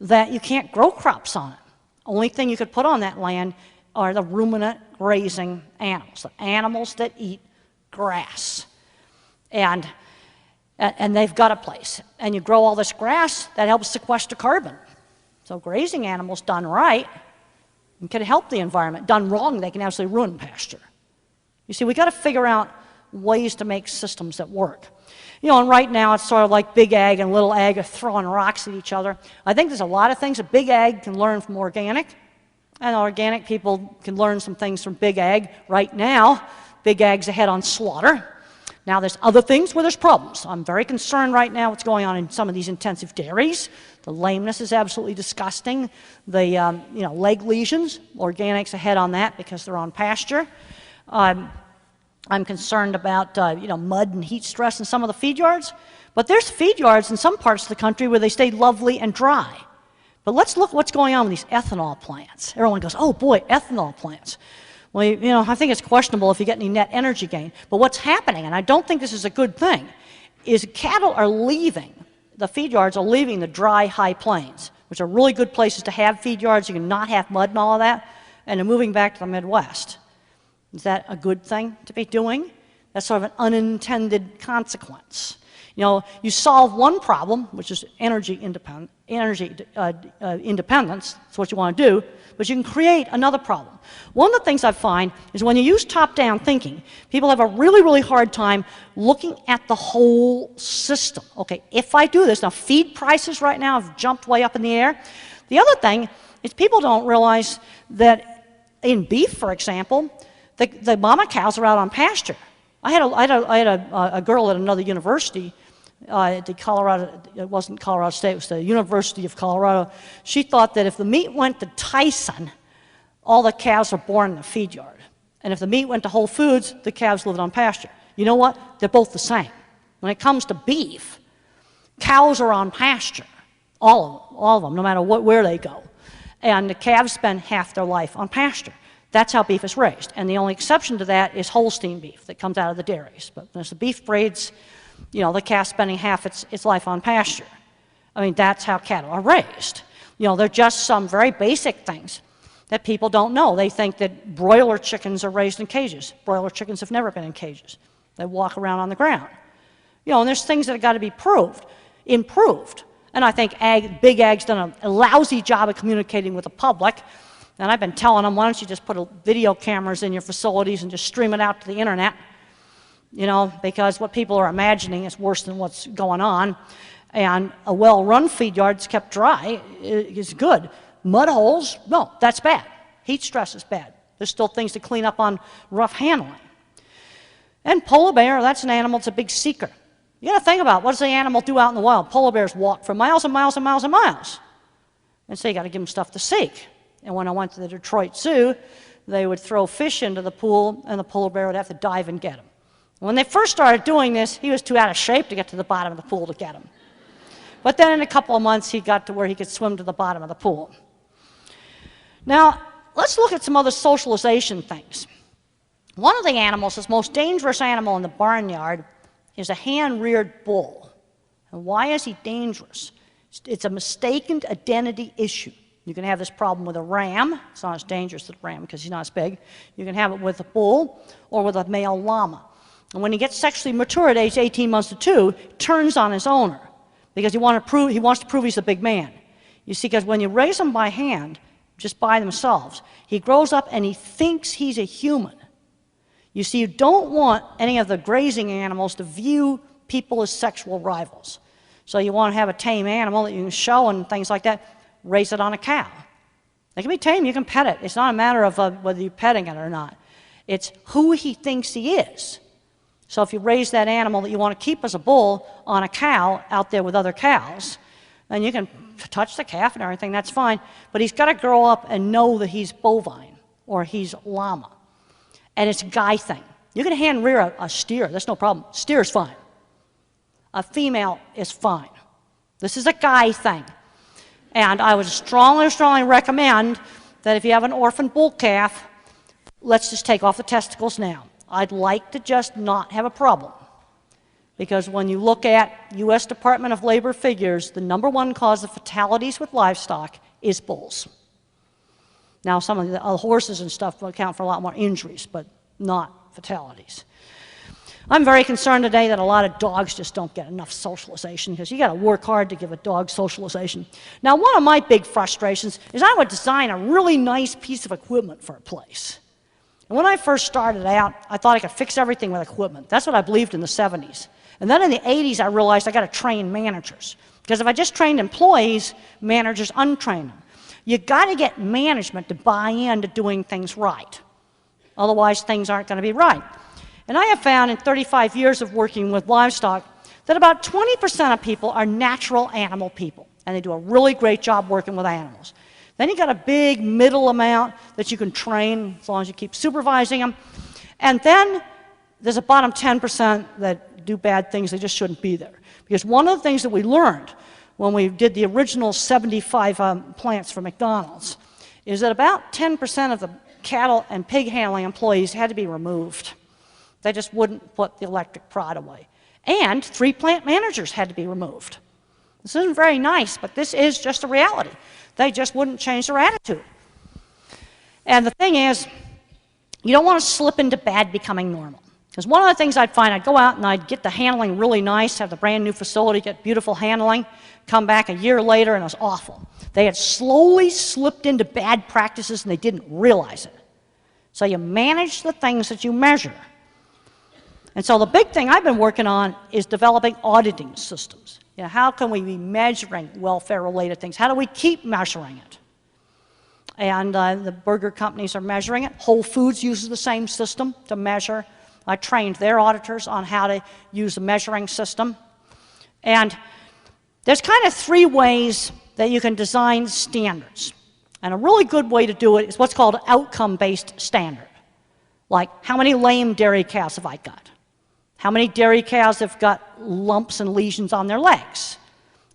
that you can't grow crops on it. Only thing you could put on that land are the ruminant grazing animals, the animals that eat grass. And they've got a place. And you grow all this grass, that helps sequester carbon. So grazing animals done right can help the environment. Done wrong, they can actually ruin pasture. You see, we got to figure out ways to make systems that work. You know, and right now it's sort of like big ag and little ag are throwing rocks at each other. I think there's a lot of things that big ag can learn from organic, and organic people can learn some things from big ag. Right now, big ag's ahead on slaughter. Now, there's other things where there's problems. I'm very concerned right now what's going on in some of these intensive dairies. The lameness is absolutely disgusting. The leg lesions, organics ahead on that because they're on pasture. I'm concerned about mud and heat stress in some of the feed yards. But there's feed yards in some parts of the country where they stay lovely and dry. But let's look what's going on with these ethanol plants. Everyone goes, oh boy, ethanol plants. Well, I think it's questionable if you get any net energy gain. But what's happening, and I don't think this is a good thing, is cattle are leaving, the feed yards are leaving the dry, high plains, which are really good places to have feed yards. You can not have mud and all of that, and they're moving back to the Midwest. Is that a good thing to be doing? That's sort of an unintended consequence. You know, you solve one problem, which is energy independence. That's what you want to do, but you can create another problem. One of the things I find is when you use top-down thinking, people have a really, really hard time looking at the whole system. Okay, if I do this, now feed prices right now have jumped way up in the air. The other thing is people don't realize that in beef, for example, the mama cows are out on pasture. I had a girl at another university at the Colorado, it wasn't Colorado State, it was the University of Colorado. She thought that if the meat went to Tyson, all the calves are born in the feed yard. And if the meat went to Whole Foods, the calves lived on pasture. You know what? They're both the same. When it comes to beef, cows are on pasture, all of them, no matter where they go. And the calves spend half their life on pasture. That's how beef is raised. And the only exception to that is Holstein beef that comes out of the dairies. But there's the beef breeds, you know, the calf spending half its life on pasture. I mean, that's how cattle are raised. You know, they're just some very basic things that people don't know. They think that broiler chickens are raised in cages. Broiler chickens have never been in cages. They walk around on the ground. You know, and there's things that have got to be improved. And I think Big Ag's done a lousy job of communicating with the public. And I've been telling them, why don't you just put video cameras in your facilities and just stream it out to the internet? You know, because what people are imagining is worse than what's going on. And a well-run feed yard that's kept dry is good. Mud holes, no, that's bad. Heat stress is bad. There's still things to clean up on rough handling. And polar bear, that's an animal that's a big seeker. You got to think about, what does the animal do out in the wild? Polar bears walk for miles and miles and miles and miles. And so you got to give them stuff to seek. And when I went to the Detroit Zoo, they would throw fish into the pool, and the polar bear would have to dive and get them. When they first started doing this, he was too out of shape to get to the bottom of the pool to get them. But then in a couple of months, he got to where he could swim to the bottom of the pool. Now, let's look at some other socialization things. One of the animals, the most dangerous animal in the barnyard, is a hand-reared bull. And why is he dangerous? It's a mistaken identity issue. You can have this problem with a ram. It's not as dangerous as a ram because he's not as big. You can have it with a bull or with a male llama. And when he gets sexually mature at age 18 months to 2, he turns on his owner because he wants to prove he's a big man. You see, because when you raise them by hand, just by themselves, he grows up and he thinks he's a human. You see, you don't want any of the grazing animals to view people as sexual rivals. So you want to have a tame animal that you can show and things like that. Raise it on a cow. It can be tame, you can pet it. It's not a matter of whether you're petting it or not. It's who he thinks he is. So if you raise that animal that you want to keep as a bull on a cow out there with other cows, then you can touch the calf and everything, that's fine. But he's got to grow up and know that he's bovine or he's llama. And it's a guy thing. You can hand rear a steer, that's no problem. Steer's fine. A female is fine. This is a guy thing. And I would strongly, strongly recommend that if you have an orphan bull calf, let's just take off the testicles now. I'd like to just not have a problem. Because when you look at U.S. Department of Labor figures, the #1 cause of fatalities with livestock is bulls. Now, some of the horses and stuff will account for a lot more injuries, but not fatalities. I'm very concerned today that a lot of dogs just don't get enough socialization because you got to work hard to give a dog socialization. Now, one of my big frustrations is I would design a really nice piece of equipment for a place. And when I first started out, I thought I could fix everything with equipment. That's what I believed in the 70s. And then in the 80s, I realized I got to train managers. Because if I just trained employees, managers untrain them. You got to get management to buy into doing things right. Otherwise, things aren't going to be right. And I have found in 35 years of working with livestock that about 20% of people are natural animal people, and they do a really great job working with animals. Then you got a big middle amount that you can train as long as you keep supervising them. And then there's a bottom 10% that do bad things, they just shouldn't be there. Because one of the things that we learned when we did the original 75 plants for McDonald's is that about 10% of the cattle and pig handling employees had to be removed. They just wouldn't put the electric prod away. And 3 plant managers had to be removed. This isn't very nice, but this is just a reality. They just wouldn't change their attitude. And the thing is, you don't want to slip into bad becoming normal. Because one of the things I'd find, I'd go out and I'd get the handling really nice, have the brand new facility, get beautiful handling, come back a year later and it was awful. They had slowly slipped into bad practices and they didn't realize it. So you manage the things that you measure. And so the big thing I've been working on is developing auditing systems. You know, how can we be measuring welfare-related things? How do we keep measuring it? And the burger companies are measuring it. Whole Foods uses the same system to measure. I trained their auditors on how to use the measuring system. And there's kind of three ways that you can design standards. And a really good way to do it is what's called an outcome-based standard. Like, how many lame dairy cows have I got? How many dairy cows have got lumps and lesions on their legs?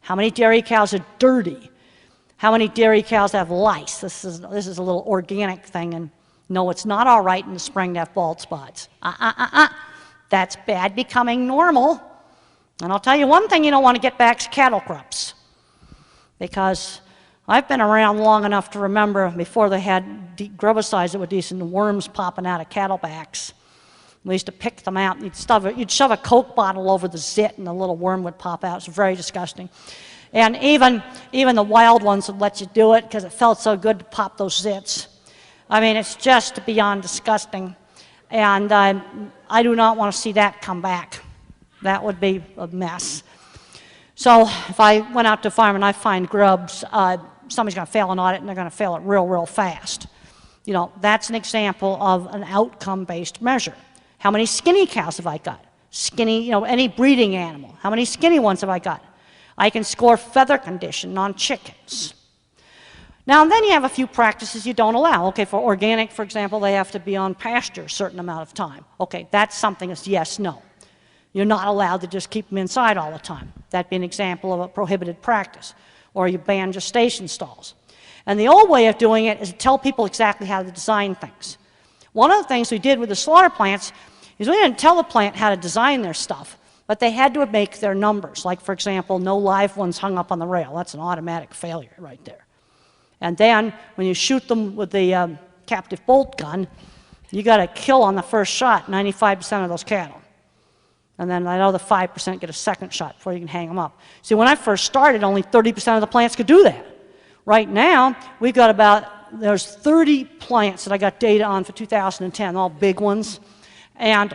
How many dairy cows are dirty? How many dairy cows have lice? This is a little organic thing, and no, it's not all right in the spring to have bald spots. That's bad becoming normal. And I'll tell you one thing you don't want to get back is cattle crops. Because I've been around long enough to remember before they had grubicides that were decent, worms popping out of cattle backs. We used to pick them out. You'd shove a Coke bottle over the zit and the little worm would pop out. It's very disgusting. And even the wild ones would let you do it because it felt so good to pop those zits. I mean, it's just beyond disgusting. And I do not want to see that come back. That would be a mess. So if I went out to a farm and I find grubs, somebody's going to fail an audit and they're going to fail it real, real fast. You know, that's an example of an outcome-based measure. How many skinny cows have I got? Skinny, you know, any breeding animal. How many skinny ones have I got? I can score feather condition on chickens. Now, and then you have a few practices you don't allow. Okay, for organic, for example, they have to be on pasture a certain amount of time. Okay, that's something that's yes, no. You're not allowed to just keep them inside all the time. That'd be an example of a prohibited practice. Or you ban gestation stalls. And the old way of doing it is to tell people exactly how to design things. One of the things we did with the slaughter plants is we didn't tell the plant how to design their stuff, but they had to make their numbers. Like, for example, no live ones hung up on the rail. That's an automatic failure right there. And then when you shoot them with the captive bolt gun, you got to kill on the first shot 95% of those cattle. And then that other 5% get a second shot before you can hang them up. See, when I first started, only 30% of the plants could do that. Right now, we've got there's 30 plants that I got data on for 2010, all big ones. And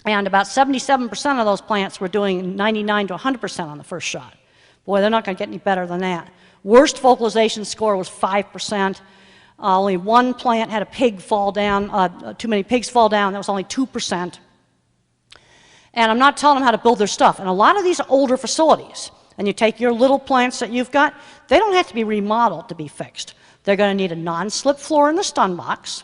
about 77% of those plants were doing 99 to 100% on the first shot. Boy, they're not going to get any better than that. Worst vocalization score was 5%. Only one plant had a pig fall down, too many pigs fall down. That was only 2%. And I'm not telling them how to build their stuff. And a lot of these older facilities, and you take your little plants that you've got, they don't have to be remodeled to be fixed. They're going to need a non-slip floor in the stun box.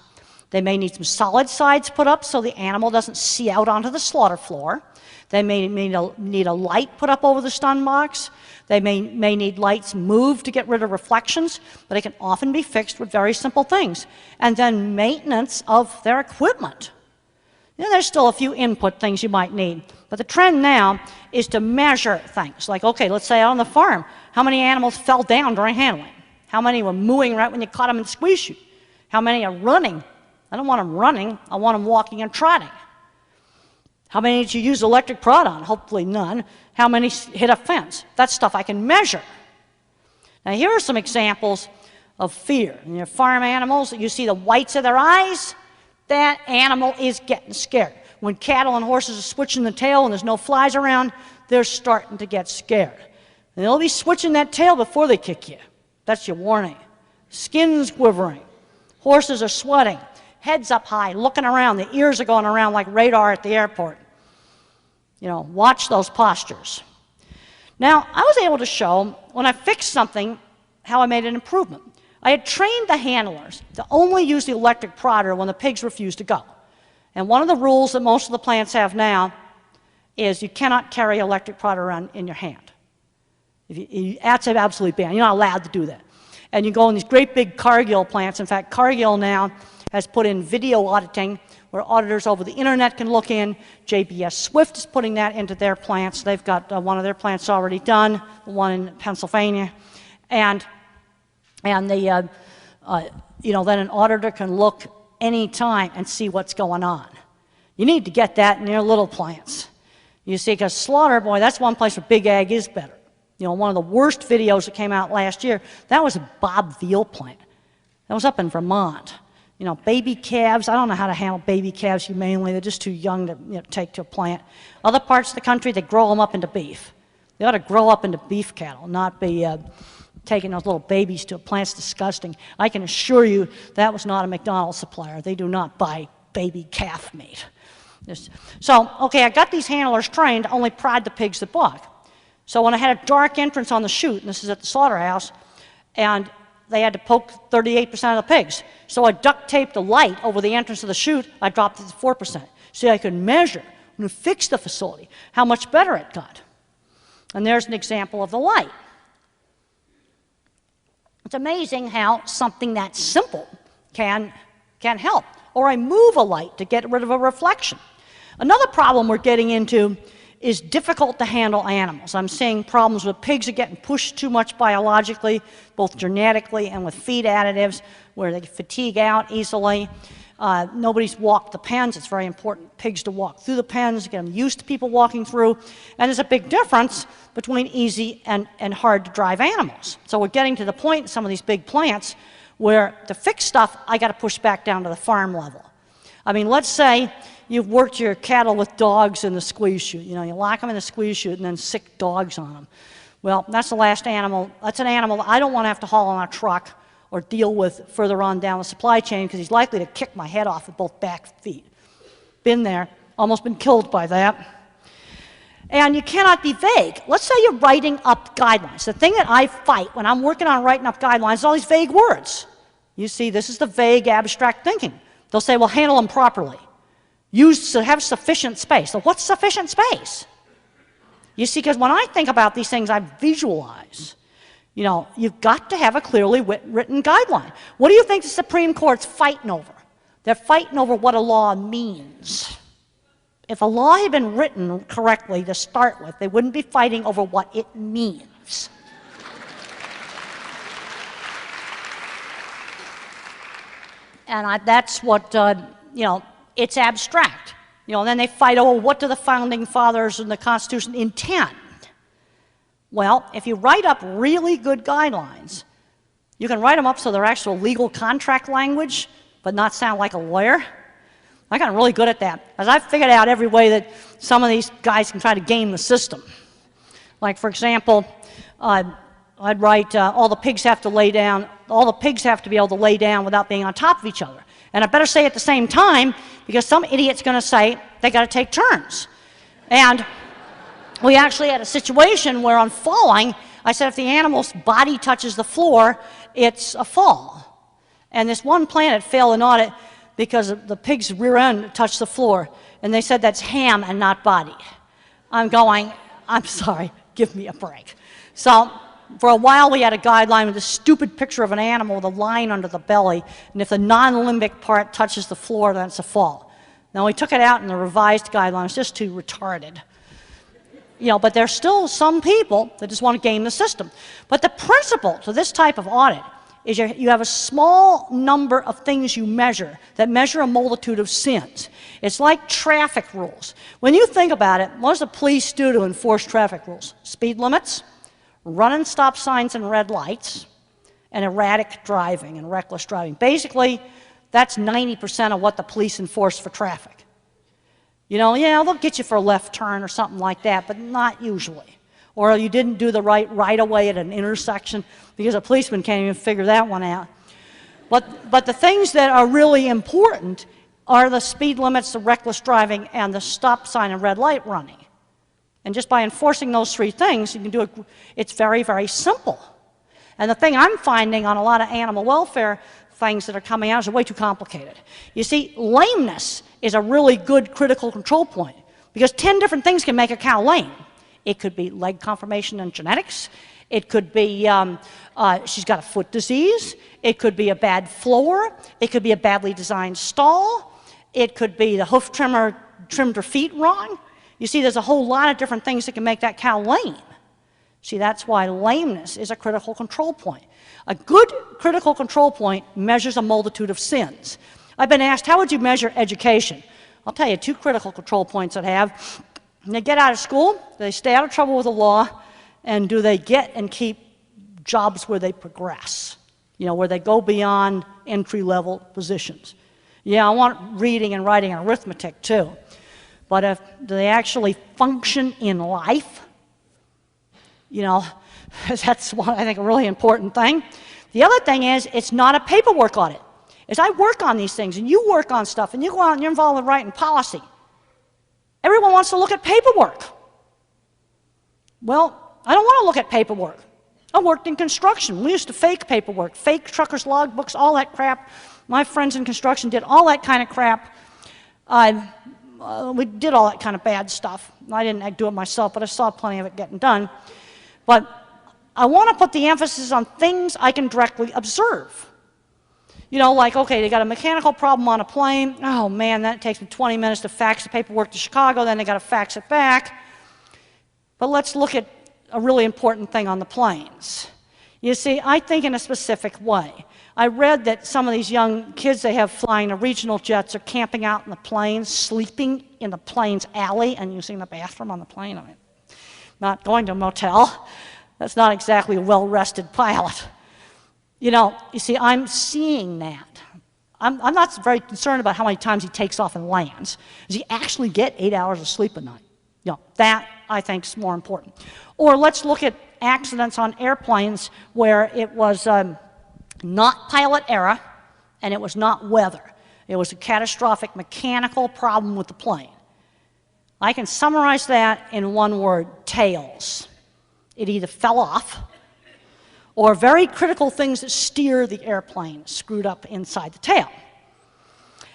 They may need some solid sides put up so the animal doesn't see out onto the slaughter floor. They may need a light put up over the stun box. They may need lights moved to get rid of reflections, but they can often be fixed with very simple things. And then maintenance of their equipment. You know, there's still a few input things you might need, but the trend now is to measure things. Like, okay, let's say out on the farm, how many animals fell down during handling? How many were mooing right when you caught them in the squeeze chute? How many are running? I don't want them running, I want them walking and trotting. How many did you use electric prod on? Hopefully none. How many hit a fence? That's stuff I can measure. Now here are some examples of fear. In your farm animals, you see the whites of their eyes, that animal is getting scared. When cattle and horses are switching the tail and there's no flies around, they're starting to get scared. And they'll be switching that tail before they kick you. That's your warning. Skin's quivering. Horses are sweating. Heads up high, looking around. The ears are going around like radar at the airport. You know, watch those postures. Now, I was able to show, when I fixed something, how I made an improvement. I had trained the handlers to only use the electric prodder when the pigs refused to go. And one of the rules that most of the plants have now is you cannot carry electric prodder around in your hand. That's absolutely banned. You're not allowed to do that. And you go in these great big Cargill plants. In fact, Cargill now has put in video auditing where auditors over the internet can look in. JBS Swift is putting that into their plants. They've got one of their plants already done, the one in Pennsylvania. And the, you know, then an auditor can look anytime and see what's going on. You need to get that in your little plants. You see, because slaughter, boy, that's one place where big ag is better. You know, one of the worst videos that came out last year, that was a Bob Veal plant. That was up in Vermont. You know, baby calves, I don't know how to handle baby calves humanely. They're just too young to take to a plant. Other parts of the country, they grow them up into beef. They ought to grow up into beef cattle, not be taking those little babies to a plant. It's disgusting. I can assure you that was not a McDonald's supplier. They do not buy baby calf meat. So, okay, I got these handlers trained to only prod the pigs that balk. So when I had a dark entrance on the chute, and this is at the slaughterhouse, and they had to poke 38% of the pigs. So I duct taped a light over the entrance of the chute, I dropped it to 4%. So I could measure, when we fixed the facility, how much better it got. And there's an example of the light. It's amazing how something that simple can help. Or I move a light to get rid of a reflection. Another problem we're getting into is difficult to handle animals. I'm seeing problems with pigs are getting pushed too much biologically, both genetically and with feed additives, where they fatigue out easily. Nobody's walked the pens. It's very important pigs to walk through the pens, get them used to people walking through. And there's a big difference between easy and hard to drive animals. So we're getting to the point in some of these big plants where to fix stuff, I got to push back down to the farm level. I mean, let's say you've worked your cattle with dogs in the squeeze chute. You know, you lock them in the squeeze chute and then sick dogs on them. Well, that's the last animal. That's an animal I don't want to have to haul on a truck or deal with further on down the supply chain because he's likely to kick my head off with both back feet. Been there, almost been killed by that. And you cannot be vague. Let's say you're writing up guidelines. The thing that I fight when I'm working on writing up guidelines is all these vague words. You see, this is the vague, abstract thinking. They'll say, well, handle them properly. Have sufficient space. So what's sufficient space? You see, because when I think about these things, I visualize. You know, you've got to have a clearly written guideline. What do you think the Supreme Court's fighting over? They're fighting over what a law means. If a law had been written correctly to start with, they wouldn't be fighting over what it means. And that's what, you know, it's abstract. You know, and then they fight over what do the Founding Fathers and the Constitution intend? Well, if you write up really good guidelines, you can write them up so they're actual legal contract language, but not sound like a lawyer. I got really good at that, as I've figured out every way that some of these guys can try to game the system. Like, for example, I'd write, all the pigs have to lay down, all the pigs have to be able to lay down without being on top of each other. And I better say at the same time, because some idiot's going to say they got to take turns. And we actually had a situation where on falling, I said if the animal's body touches the floor, it's a fall. And this one plant had failed an audit because the pig's rear end touched the floor. And they said that's ham and not body. I'm going, I'm sorry, give me a break. So for a while we had a guideline with a stupid picture of an animal with a line under the belly, and if the non-limbic part touches the floor, then it's a fall. Now we took it out in the revised guidelines, just too retarded. You know, but there's still some people that just want to game the system. But the principle to this type of audit is you have a small number of things you measure that measure a multitude of sins. It's like traffic rules. When you think about it, what does the police do to enforce traffic rules? Speed limits, running stop signs and red lights, and erratic driving and reckless driving. Basically, that's 90% of what the police enforce for traffic. You know, yeah, they'll get you for a left turn or something like that, but not usually. Or you didn't do the right-of-way at an intersection, because a policeman can't even figure that one out. But the things that are really important are the speed limits, the reckless driving, and the stop sign and red light running. And just by enforcing those three things, you can do it. It's very, very simple. And the thing I'm finding on a lot of animal welfare things that are coming out is way too complicated. You see, lameness is a really good critical control point, because 10 different things can make a cow lame. It could be leg conformation and genetics. It could be she's got a foot disease. It could be a bad floor. It could be a badly designed stall. It could be the hoof trimmer trimmed her feet wrong. You see, there's a whole lot of different things that can make that cow lame. See, that's why lameness is a critical control point. A good critical control point measures a multitude of sins. I've been asked, how would you measure education? I'll tell you 2 critical control points I'd have. When they get out of school, do they stay out of trouble with the law, and do they get and keep jobs where they progress? You know, where they go beyond entry-level positions. Yeah, I want reading and writing and arithmetic too. But do they actually function in life? You know, that's one, I think, a really important thing. The other thing is, it's not a paperwork audit. As I work on these things, and you work on stuff, and you go out and you're involved in writing policy, everyone wants to look at paperwork. Well, I don't want to look at paperwork. I worked in construction. We used to fake paperwork, fake truckers' logbooks, all that crap. My friends in construction did all that kind of crap. We did all that kind of bad stuff. I didn't do it myself, but I saw plenty of it getting done. But I want to put the emphasis on things I can directly observe. You know, like, okay, they got a mechanical problem on a plane. Oh, man, that takes me 20 minutes to fax the paperwork to Chicago, then they got to fax it back. But let's look at a really important thing on the planes. You see, I think in a specific way. I read that some of these young kids they have flying the regional jets are camping out in the planes, sleeping in the plane's alley and using the bathroom on the plane. I mean, not going to a motel. That's not exactly a well-rested pilot. You know, you see, I'm seeing that. I'm not very concerned about how many times he takes off and lands. Does he actually get 8 hours of sleep a night? You know, that, I think, is more important. Or let's look at accidents on airplanes where it was not pilot error and it was not weather. It was a catastrophic mechanical problem with the plane. I can summarize that in one word: tails. It either fell off or very critical things that steer the airplane screwed up inside the tail.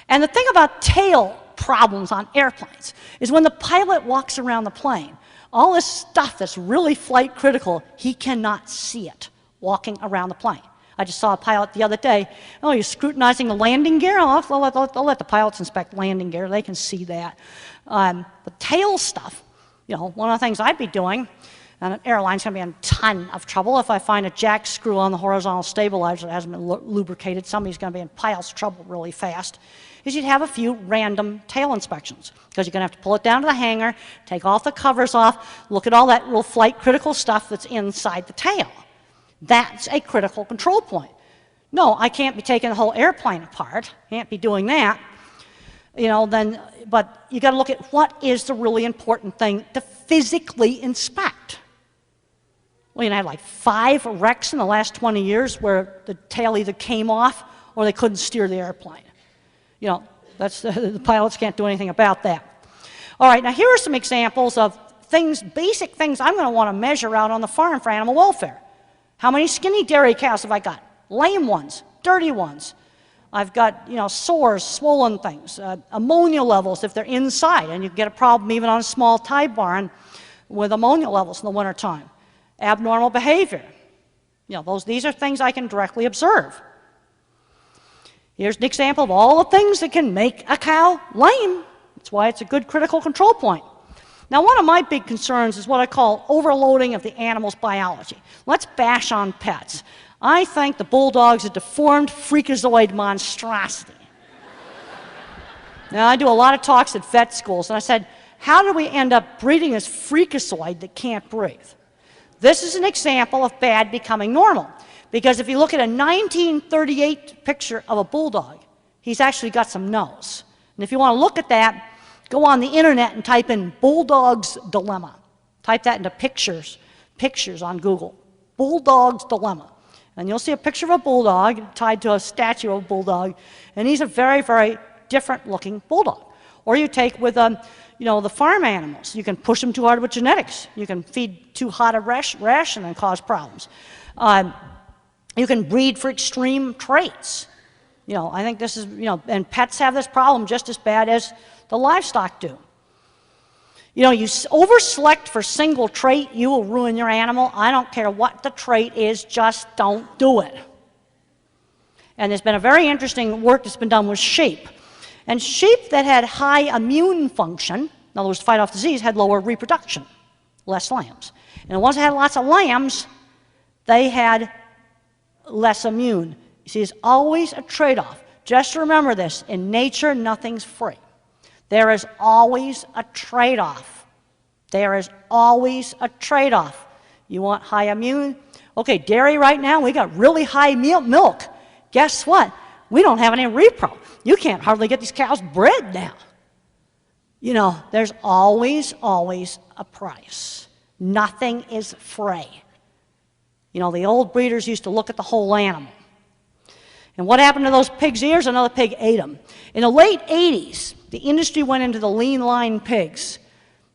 And the thing about tail problems on airplanes is when the pilot walks around the plane, all this stuff that's really flight critical, he cannot see it walking around the plane. I just saw a pilot the other day. Oh, you're scrutinizing the landing gear? I'll let the pilots inspect landing gear. They can see that. The tail stuff, you know, one of the things I'd be doing, and an airline's going to be in a ton of trouble if I find a jack screw on the horizontal stabilizer that hasn't been lubricated. Somebody's going to be in pilot's trouble really fast. Is you'd have a few random tail inspections, because you're going to have to pull it down to the hangar, take all the covers off, look at all that real flight critical stuff that's inside the tail. That's a critical control point. No, I can't be taking the whole airplane apart. Can't be doing that. You know, then, but you got to look at what is the really important thing to physically inspect. Well, you know, I had like 5 wrecks in the last 20 years where the tail either came off or they couldn't steer the airplane. You know, that's the pilots can't do anything about that. All right, now here are some examples of things, basic things I'm going to want to measure out on the farm for animal welfare. How many skinny dairy cows have I got? Lame ones, dirty ones. I've got, you know, sores, swollen things, ammonia levels if they're inside, and you get a problem even on a small tie barn with ammonia levels in the wintertime. Abnormal behavior. You know, these are things I can directly observe. Here's an example of all the things that can make a cow lame. That's why it's a good critical control point. Now, one of my big concerns is what I call overloading of the animal's biology. Let's bash on pets. I think the bulldog's a deformed freakazoid monstrosity. Now, I do a lot of talks at vet schools, and I said, how do we end up breeding this freakazoid that can't breathe? This is an example of bad becoming normal. Because if you look at a 1938 picture of a bulldog, he's actually got some nose. And if you want to look at that, go on the internet and type in Bulldog's Dilemma. Type that into pictures on Google. Bulldog's Dilemma. And you'll see a picture of a bulldog tied to a statue of a bulldog, and he's a very, very different looking bulldog. Or you take with you know, the farm animals. You can push them too hard with genetics. You can feed too hot a ration and cause problems. You can breed for extreme traits. You know, I think this is, you know, and pets have this problem just as bad as the livestock do. You know, you over-select for single trait, you will ruin your animal. I don't care what the trait is, just don't do it. And there's been a very interesting work that's been done with sheep. And sheep that had high immune function, in other words, to fight off disease, had lower reproduction, less lambs. And the ones that had lots of lambs, they had less immune. You see, there's always a trade-off. Just remember this, in nature, nothing's free. There is always a trade-off. There is always a trade-off. You want high immune? Okay, dairy right now, we got really high milk. Guess what? We don't have any repro. You can't hardly get these cows bred now. You know, there's always, always a price. Nothing is free. You know, the old breeders used to look at the whole animal. And what happened to those pig's ears? Another pig ate them. In the late 80s, the industry went into the lean line pigs.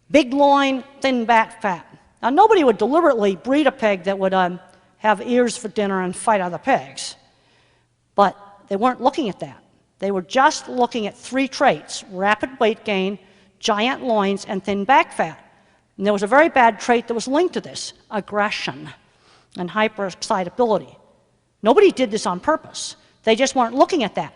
Big loin, thin back fat. Now, nobody would deliberately breed a pig that would have ears for dinner and fight other pigs. But they weren't looking at that. They were just looking at 3 traits: rapid weight gain, giant loins, and thin back fat. And there was a very bad trait that was linked to this: aggression and hyperexcitability. Nobody did this on purpose. They just weren't looking at that.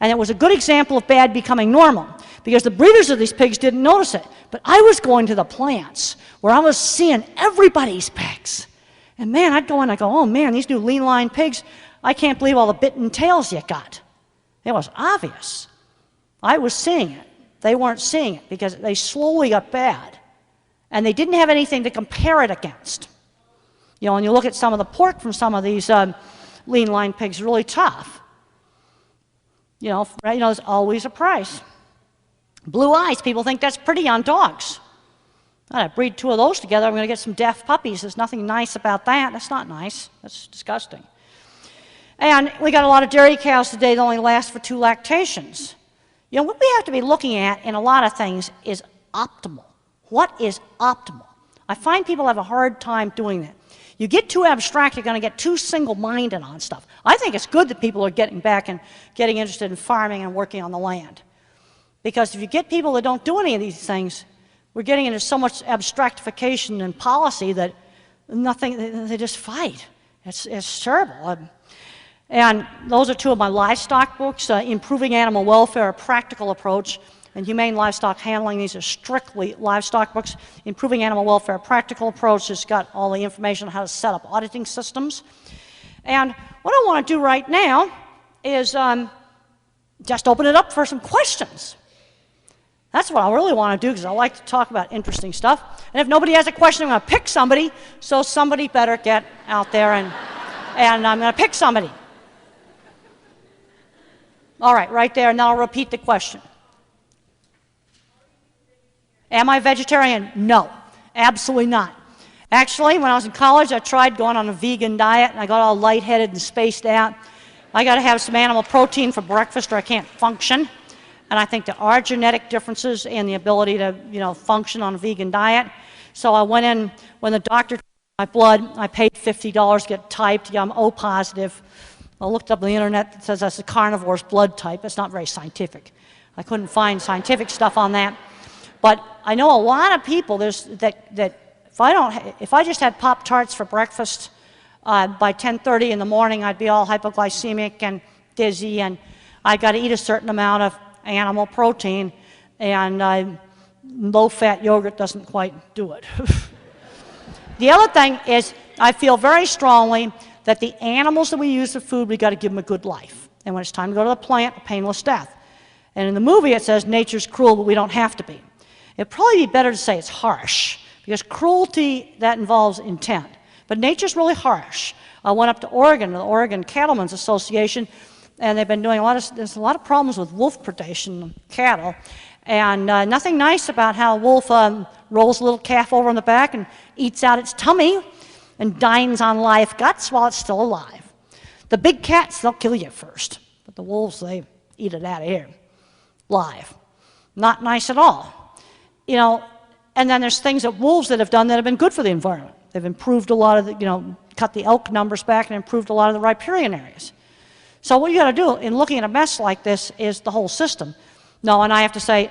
And it was a good example of bad becoming normal, because the breeders of these pigs didn't notice it. But I was going to the plants where I was seeing everybody's pigs. And man, I'd go in and I'd go, oh man, these new lean line pigs, I can't believe all the bitten tails you got. It was obvious. I was seeing it. They weren't seeing it because they slowly got bad. And they didn't have anything to compare it against. You know, when you look at some of the pork from some of these lean line pigs, really tough. You know, there's always a price. Blue eyes, people think that's pretty on dogs. I breed 2 of those together, I'm going to get some deaf puppies. There's nothing nice about that. That's not nice. That's disgusting. And we got a lot of dairy cows today that only last for 2 lactations. You know, what we have to be looking at in a lot of things is optimal. What is optimal? I find people have a hard time doing that. You get too abstract, you're going to get too single-minded on stuff. I think it's good that people are getting back and getting interested in farming and working on the land. Because if you get people that don't do any of these things, we're getting into so much abstractification and policy that they just fight. It's terrible. And those are 2 of my livestock books, Improving Animal Welfare, A Practical Approach, and Humane Livestock Handling. These are strictly livestock books. Improving Animal Welfare, A Practical Approach has got all the information on how to set up auditing systems. And what I want to do right now is just open it up for some questions. That's what I really want to do, because I like to talk about interesting stuff. And if nobody has a question, I'm going to pick somebody, so somebody better get out there and I'm going to pick somebody. All right there, and now I'll repeat the question. Am I vegetarian? No, absolutely not. Actually, when I was in college, I tried going on a vegan diet, and I got all lightheaded and spaced out. I got to have some animal protein for breakfast or I can't function. And I think there are genetic differences in the ability to, function on a vegan diet. So I went in, when the doctor took my blood, I paid $50 to get typed. Yeah, I'm O positive. I looked up on the internet that says that's a carnivore's blood type. It's not very scientific. I couldn't find scientific stuff on that. But I know a lot of people that if I just had Pop-Tarts for breakfast, by 10:30 in the morning, I'd be all hypoglycemic and dizzy, and I got to eat a certain amount of animal protein, and low-fat yogurt doesn't quite do it. The other thing is, I feel very strongly that the animals that we use for food, we got to give them a good life. And when it's time to go to the plant, a painless death. And in the movie, it says nature's cruel, but we don't have to be. It'd probably be better to say it's harsh, because cruelty, that involves intent. But nature's really harsh. I went up to Oregon, the Oregon Cattlemen's Association, and they've been doing there's a lot of problems with wolf predation of cattle, and nothing nice about how a wolf rolls a little calf over on the back and eats out its tummy and dines on live guts while it's still alive. The big cats, they'll kill you first, but the wolves, they eat it out of here, live. Not nice at all. And then there's things that wolves that have done that have been good for the environment. They've improved a lot of the, cut the elk numbers back and improved a lot of the riparian areas. So what you got to do in looking at a mess like this is the whole system. No, and I have to say,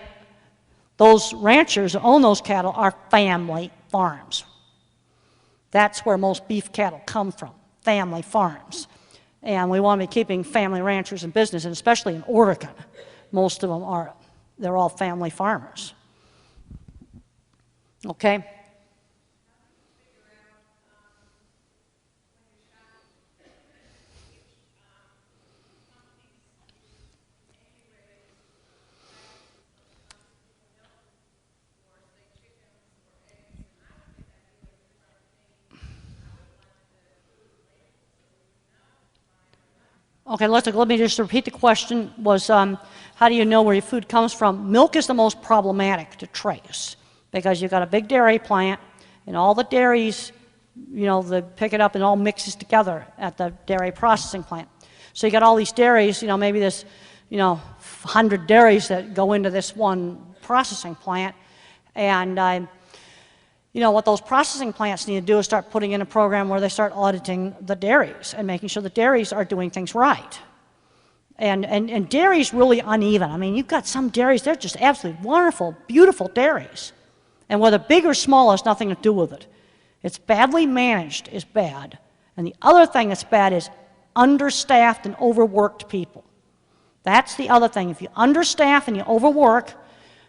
those ranchers who own those cattle are family farms. That's where most beef cattle come from, family farms. And we want to be keeping family ranchers in business, and especially in Oregon. Most of them they're all family farmers. Okay? Okay, let me just repeat the question. Was how do you know where your food comes from? Milk is the most problematic to trace, because you've got a big dairy plant, and all the dairies, they pick it up and all mixes together at the dairy processing plant. So you got all these dairies, maybe there's, 100 dairies that go into this one processing plant, and You know, what those processing plants need to do is start putting in a program where they start auditing the dairies and making sure the dairies are doing things right. And dairy's really uneven. I mean, you've got some dairies, they're just absolutely wonderful, beautiful dairies. And whether big or small has nothing to do with it. It's badly managed is bad. And the other thing that's bad is understaffed and overworked people. That's the other thing. If you understaff and you overwork,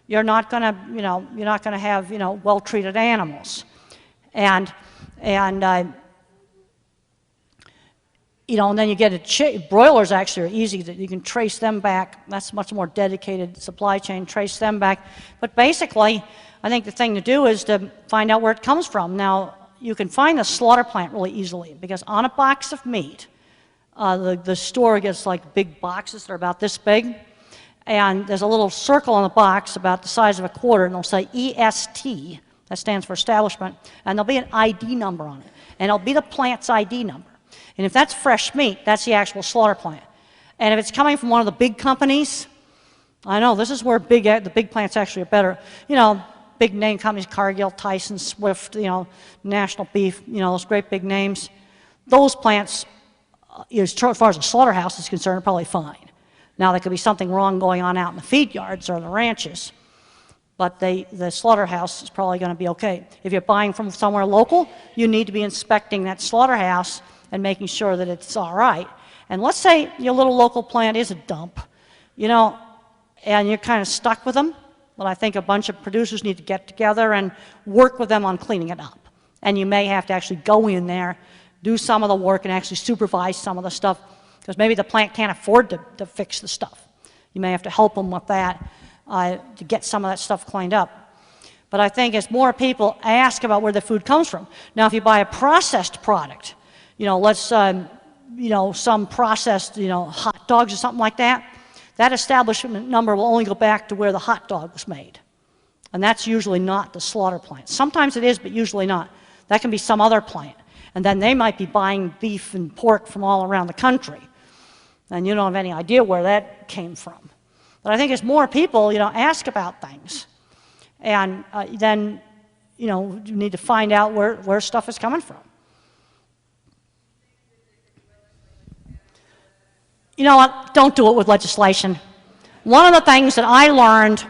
you're not going to, you're not going to have, well-treated animals. And then you get broilers actually are easy. You can trace them back. That's much more dedicated supply chain, trace them back. But basically, I think the thing to do is to find out where it comes from. Now, you can find the slaughter plant really easily because on a box of meat, the store gets like big boxes that are about this big, and there's a little circle on the box about the size of a quarter, and they'll say EST, that stands for establishment, and there'll be an ID number on it, and it'll be the plant's ID number. And if that's fresh meat, that's the actual slaughter plant. And if it's coming from one of the big companies, I know this is where the big plants actually are better. Big name companies, Cargill, Tyson, Swift, National Beef, those great big names. Those plants, as far as the slaughterhouse is concerned, are probably fine. Now, there could be something wrong going on out in the feed yards or the ranches, but the slaughterhouse is probably going to be okay. If you're buying from somewhere local, you need to be inspecting that slaughterhouse and making sure that it's all right. And let's say your little local plant is a dump, and you're kind of stuck with them. Well, I think a bunch of producers need to get together and work with them on cleaning it up. And you may have to actually go in there, do some of the work, and actually supervise some of the stuff, because maybe the plant can't afford to fix the stuff. You may have to help them with that to get some of that stuff cleaned up. But I think as more people ask about where the food comes from, now if you buy a processed product, some processed, hot dogs or something like that, that establishment number will only go back to where the hot dog was made. And that's usually not the slaughter plant. Sometimes it is, but usually not. That can be some other plant. And then they might be buying beef and pork from all around the country. And you don't have any idea where that came from. But I think as more people, ask about things, and then, you need to find out where stuff is coming from. You know what? Don't do it with legislation. One of the things that I learned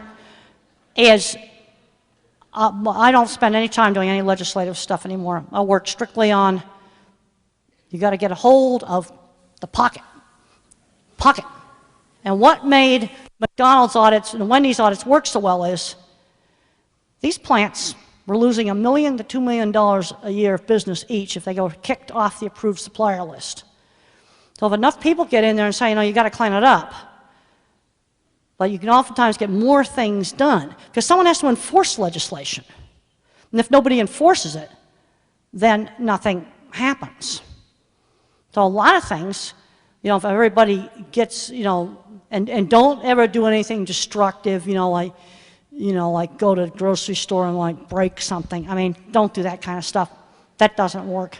is I don't spend any time doing any legislative stuff anymore. I work strictly on, you got to get a hold of the pocket. And what made McDonald's audits and Wendy's audits work so well is these plants were losing $1 million to $2 million a year of business each if they go kicked off the approved supplier list. So if enough people get in there and say, you got to clean it up, but you can oftentimes get more things done because someone has to enforce legislation. And if nobody enforces it, then nothing happens. So a lot of things, if everybody gets, and don't ever do anything destructive, like go to the grocery store and break something. I mean, don't do that kind of stuff. That doesn't work.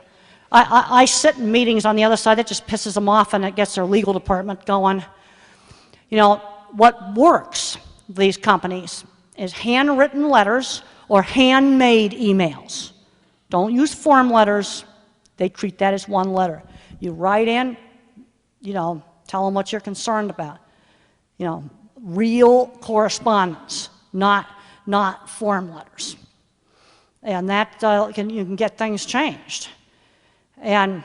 I sit in meetings on the other side, that just pisses them off and it gets their legal department going. What works, these companies, is handwritten letters or handmade emails. Don't use form letters. They treat that as one letter. You write in, tell them what you're concerned about. Real correspondence, not form letters. And that you can get things changed. And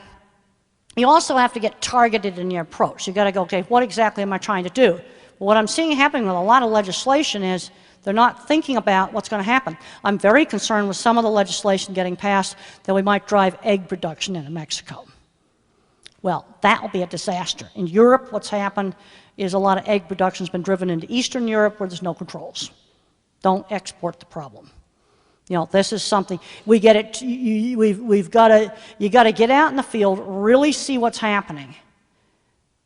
you also have to get targeted in your approach. You've got to go, okay, what exactly am I trying to do? Well, what I'm seeing happening with a lot of legislation is they're not thinking about what's going to happen. I'm very concerned with some of the legislation getting passed that we might drive egg production into Mexico. Well, that will be a disaster. In Europe, what's happened is a lot of egg production has been driven into Eastern Europe where there's no controls. Don't export the problem. This is something, we get it, you got to get out in the field, really see what's happening,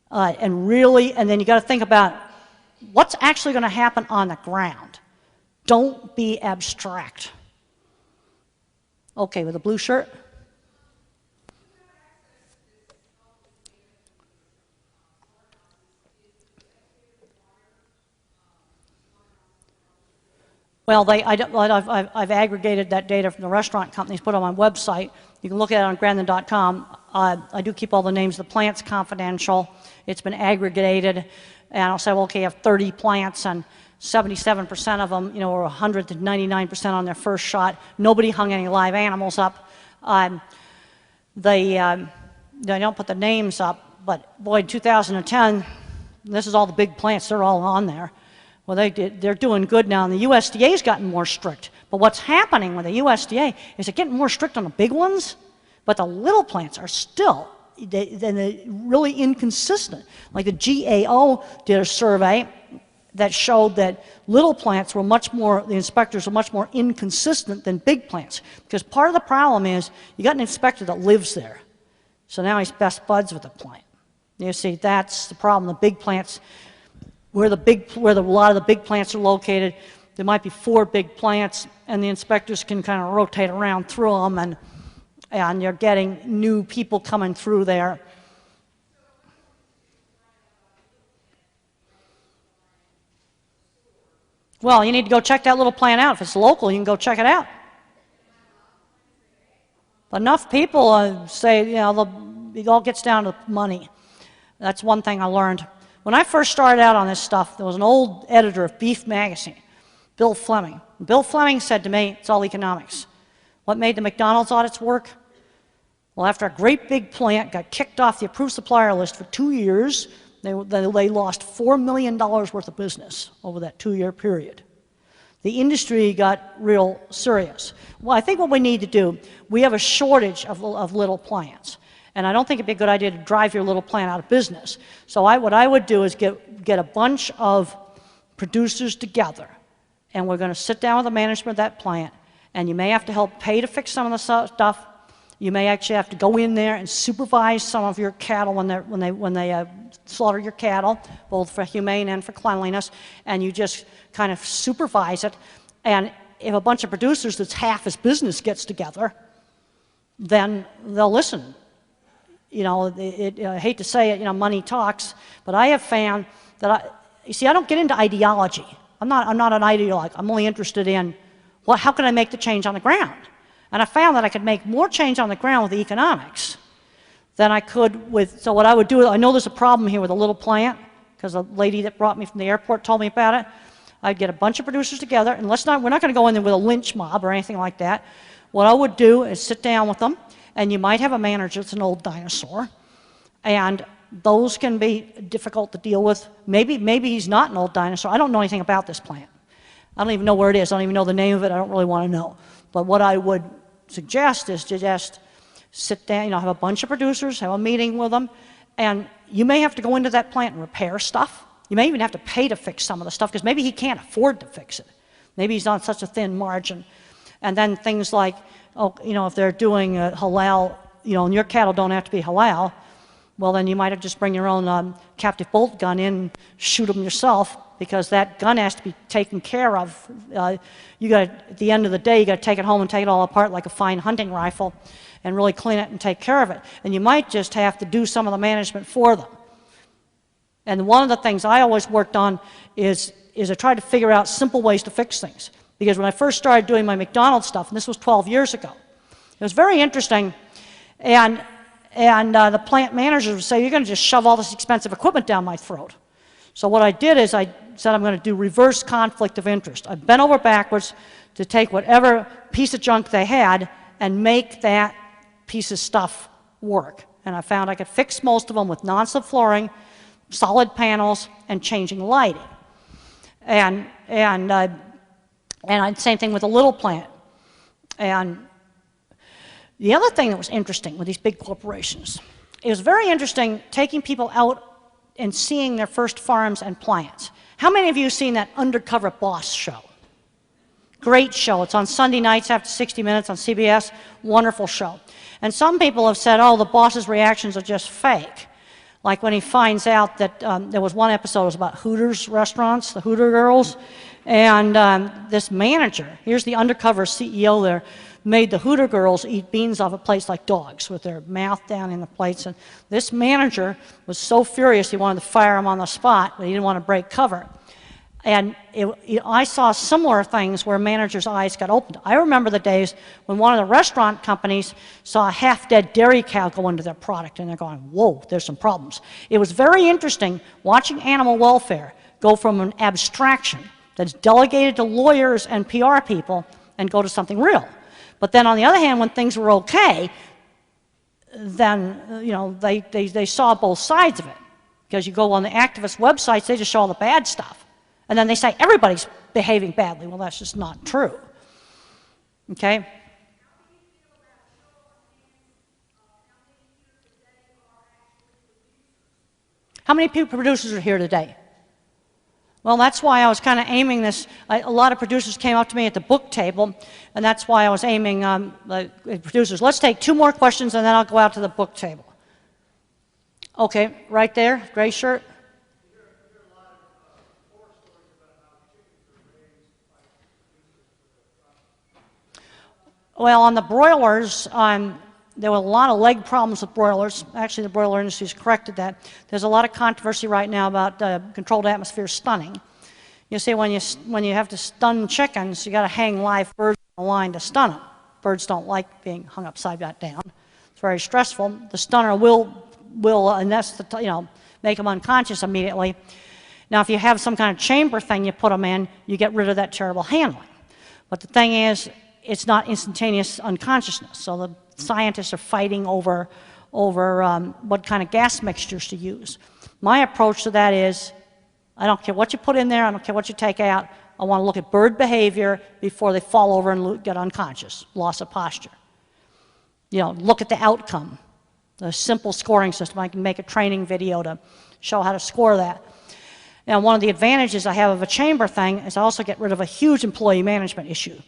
and then you got to think about what's actually going to happen on the ground. Don't be abstract. Okay, with a blue shirt. Well, I've aggregated that data from the restaurant companies, put it on my website. You can look at it on Grandin.com. I do keep all the names of the plants confidential. It's been aggregated, and I'll say, well, okay, you have 30 plants, and 77% of them, were 100 to 99% on their first shot. Nobody hung any live animals up. They don't put the names up, but boy, in 2010, this is all the big plants, they're all on there. Well, they're doing good now, and the USDA's gotten more strict. But what's happening with the USDA is they're getting more strict on the big ones, but the little plants are still they're really inconsistent. Like the GAO did a survey that showed that little plants were the inspectors were much more inconsistent than big plants. Because part of the problem is you got an inspector that lives there. So now he's best buds with the plant. You see, that's the problem. The big plants, where a lot of the big plants are located, there might be 4 big plants, and the inspectors can kind of rotate around through them, and you're getting new people coming through there. Well, you need to go check that little plant out. If it's local, you can go check it out. Enough people say, it all gets down to money. That's one thing I learned. When I first started out on this stuff, there was an old editor of Beef Magazine, Bill Fleming. Bill Fleming said to me, it's all economics. What made the McDonald's audits work? Well, after a great big plant got kicked off the approved supplier list for 2 years, they lost $4 million worth of business over that 2-year period. The industry got real serious. Well, I think what we need to do, we have a shortage of little plants. And I don't think it'd be a good idea to drive your little plant out of business. So what I would do is get a bunch of producers together, and we're going to sit down with the management of that plant, and you may have to help pay to fix some of the stuff. You may actually have to go in there and supervise some of your cattle when they slaughter your cattle, both for humane and for cleanliness, and you just kind of supervise it. And if a bunch of producers that's half as business gets together, then they'll listen. I hate to say it, money talks, but I have found that I don't get into ideology. I'm not an ideologue. I'm only interested in how can I make the change on the ground? And I found that I could make more change on the ground with the economics than I could so what I would do, I know there's a problem here with a little plant, because the lady that brought me from the airport told me about it. I'd get a bunch of producers together, and we're not going to go in there with a lynch mob or anything like that. What I would do is sit down with them, and you might have a manager that's an old dinosaur, and those can be difficult to deal with. Maybe he's not an old dinosaur. I don't know anything about this plant. I don't even know where it is. I don't even know the name of it. I don't really want to know. But what I would suggest is to just sit down, have a bunch of producers, have a meeting with them, and you may have to go into that plant and repair stuff. You may even have to pay to fix some of the stuff, because maybe he can't afford to fix it. Maybe he's on such a thin margin. And then things like, if they're doing halal, and your cattle don't have to be halal, well, then you might have to just bring your own captive bolt gun in and shoot them yourself, because that gun has to be taken care of. At the end of the day, you got to take it home and take it all apart like a fine hunting rifle and really clean it and take care of it. And you might just have to do some of the management for them. And one of the things I always worked on is I tried to figure out simple ways to fix things. Because when I first started doing my McDonald's stuff, and this was 12 years ago, it was very interesting, and the plant managers would say, you're going to just shove all this expensive equipment down my throat. So what I did is I said I'm going to do reverse conflict of interest. I bent over backwards to take whatever piece of junk they had and make that piece of stuff work. And I found I could fix most of them with non-slip flooring, solid panels, and changing lighting. And same thing with the little plant. And the other thing that was interesting with these big corporations, it was very interesting taking people out and seeing their first farms and plants. How many of you have seen that Undercover Boss show? Great show. It's on Sunday nights after 60 Minutes on CBS. Wonderful show. And some people have said, oh, the boss's reactions are just fake. Like when he finds out that there was one episode, it was about Hooters restaurants, the Hooter girls, and this manager, here's the undercover CEO there, made the Hooter girls eat beans off of plates like dogs with their mouth down in the plates. And this manager was so furious he wanted to fire him on the spot, but he didn't want to break cover. And I saw similar things where managers' eyes got opened. I remember the days when one of the restaurant companies saw a half-dead dairy cow go into their product, and they're going, whoa, there's some problems. It was very interesting watching animal welfare go from an abstraction that's delegated to lawyers and PR people and go to something real. But then on the other hand, when things were okay, then they saw both sides of it. Because you go on the activist websites, they just show all the bad stuff. And then they say everybody's behaving badly. Well, that's just not true. Okay? How many producers are here today? Well, that's why I was kind of aiming this. A lot of producers came up to me at the book table, and that's why I was aiming the producers. Let's take 2 more questions, and then I'll go out to the book table. Okay, right there, gray shirt. Well, on the broilers, there were a lot of leg problems with broilers. Actually, the broiler industry has corrected that. There's a lot of controversy right now about controlled atmosphere stunning. You see, when you have to stun chickens, you got to hang live birds on the line to stun them. Birds don't like being hung upside down. It's very stressful. The stunner will make them unconscious immediately. Now, if you have some kind of chamber thing you put them in, you get rid of that terrible handling. But the thing is, it's not instantaneous unconsciousness. So the scientists are fighting over what kind of gas mixtures to use. My approach to that is, I don't care what you put in there, I don't care what you take out, I want to look at bird behavior before they fall over and get unconscious, loss of posture. Look at the outcome. The simple scoring system. I can make a training video to show how to score that. Now, one of the advantages I have of a chamber thing is I also get rid of a huge employee management issue,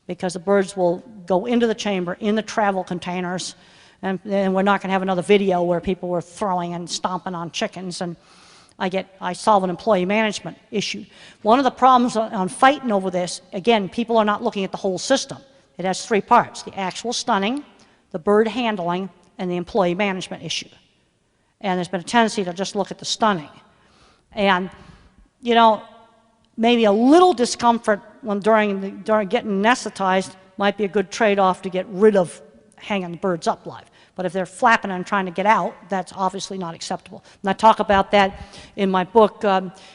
because the birds will go into the chamber in the travel containers, and then we're not going to have another video where people were throwing and stomping on chickens, and I solve an employee management issue. One of the problems on fighting over this, again, people are not looking at the whole system. It has 3 parts: the actual stunning, the bird handling, and the employee management issue. And there's been a tendency to just look at the stunning. And, maybe a little discomfort during getting anesthetized might be a good trade-off to get rid of hanging the birds up live. But if they're flapping and trying to get out, that's obviously not acceptable. And I talk about that in my book,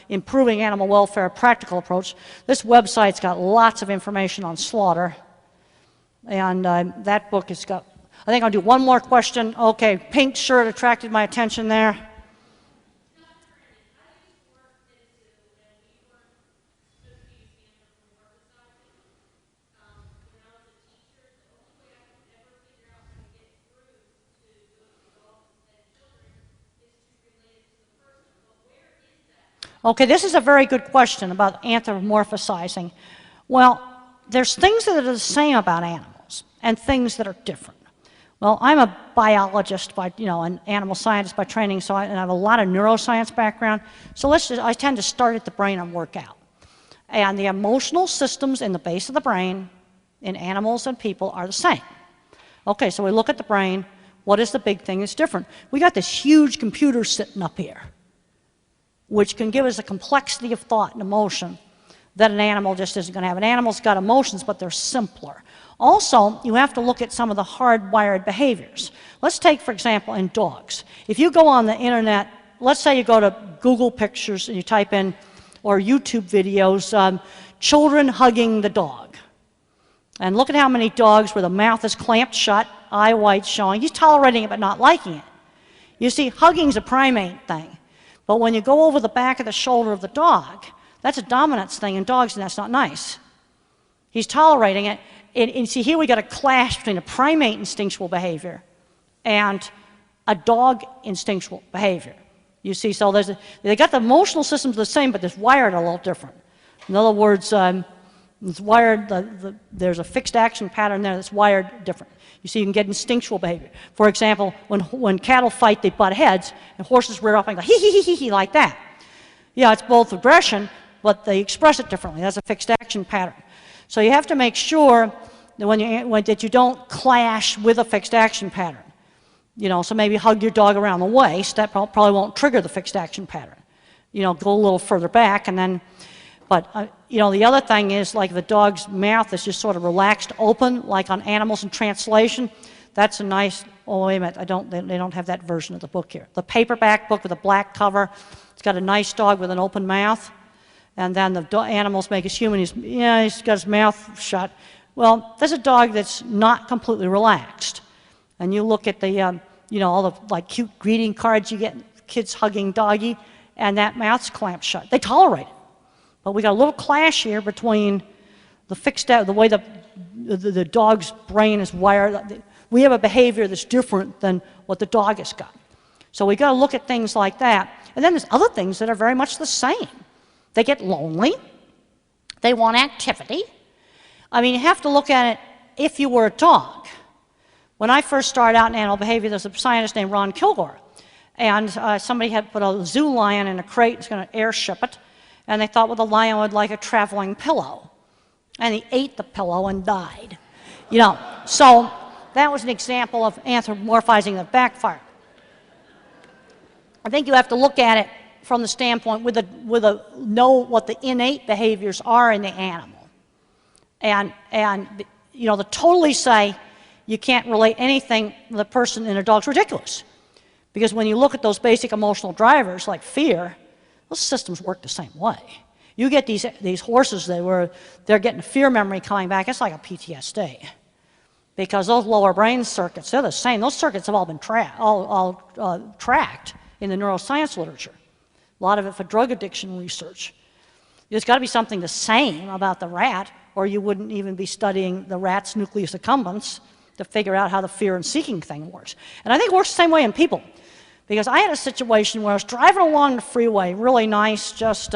Improving Animal Welfare, a Practical Approach. This website's got lots of information on slaughter. And that book has got, I think I'll do one more question. Okay, pink shirt attracted my attention there. Okay, this is a very good question about anthropomorphizing. Well, there's things that are the same about animals and things that are different. Well, I'm a biologist an animal scientist by training, so I have a lot of neuroscience background. So I tend to start at the brain and work out. And the emotional systems in the base of the brain in animals and people are the same. Okay, so we look at the brain. What is the big thing that's different? We got this huge computer sitting up here, which can give us a complexity of thought and emotion that an animal just isn't going to have. An animal's got emotions, but they're simpler. Also, you have to look at some of the hardwired behaviors. Let's take, for example, in dogs. If you go on the internet, let's say you go to Google Pictures and you type in, or YouTube videos, children hugging the dog. And look at how many dogs where the mouth is clamped shut, eye whites showing. He's tolerating it but not liking it. You see, hugging's a primate thing. But when you go over the back of the shoulder of the dog, that's a dominance thing in dogs, and that's not nice. He's tolerating it. And see, here we got a clash between a primate instinctual behavior and a dog instinctual behavior. You see, so they got the emotional systems the same, but it's wired a little different. In other words, it's wired, there's a fixed action pattern there that's wired different. You see, you can get instinctual behavior. For example, when cattle fight, they butt heads, and horses rear up and go hee, like that. Yeah, it's both aggression, but they express it differently. That's a fixed action pattern. So you have to make sure that that you don't clash with a fixed action pattern. So maybe hug your dog around the waist. That probably won't trigger the fixed action pattern. Go a little further back, and then But, you know, the other thing is, like, the dog's mouth is just sort of relaxed open, like on Animals in Translation. That's a nice, oh, wait a minute, they don't have that version of the book here. The paperback book with a black cover, it's got a nice dog with an open mouth, and then the animals make us human. He's got his mouth shut. Well, there's a dog that's not completely relaxed. And you look at the, you know, all the, like, cute greeting cards you get, kids hugging doggy, and that mouth's clamped shut. They tolerate it. But we got a little clash here between the fixed out, the way the dog's brain is wired. We have a behavior that's different than what the dog has got. So we got to look at things like that. And then there's other things that are very much the same. They get lonely. They want activity. I mean, you have to look at it if you were a dog. When I first started out in animal behavior, there's a scientist named Ron Kilgore. And somebody had put a zoo lion in a crate, was going to airship it. And they thought, well, the lion would like a traveling pillow. And he ate the pillow and died. You know, so that was an example of anthropomorphizing that backfired. I think you have to look at it from the standpoint know what the innate behaviors are in the animal. And you know, to totally say you can't relate anything to the person in a dog's ridiculous. Because when you look at those basic emotional drivers like fear, those systems work the same way. You get these horses they're getting fear memory coming back. It's like a PTSD. Because those lower brain circuits, they're the same. Those circuits have all been tracked in the neuroscience literature. A lot of it for drug addiction research. There's got to be something the same about the rat, or you wouldn't even be studying the rat's nucleus accumbens to figure out how the fear and seeking thing works. And I think it works the same way in people. Because I had a situation where I was driving along the freeway, really nice, just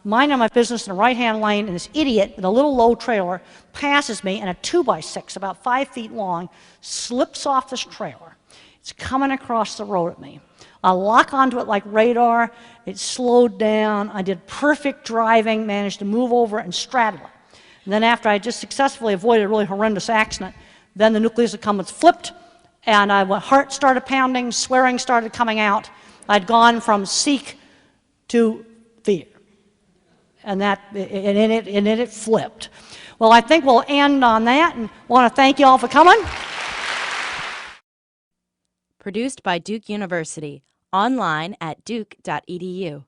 minding my business in the right-hand lane, and this idiot in a little low trailer passes me, and a 2x6, about 5 feet long, slips off this trailer. It's coming across the road at me. I lock onto it like radar. It slowed down. I did perfect driving, managed to move over and straddle it. And then after I just successfully avoided a really horrendous accident, then the nucleus accumbens flipped, and my heart started pounding, swearing started coming out. I'd gone from seek to fear. And it flipped. Well, I think we'll end on that, and want to thank you all for coming. Produced by Duke University. Online at duke.edu.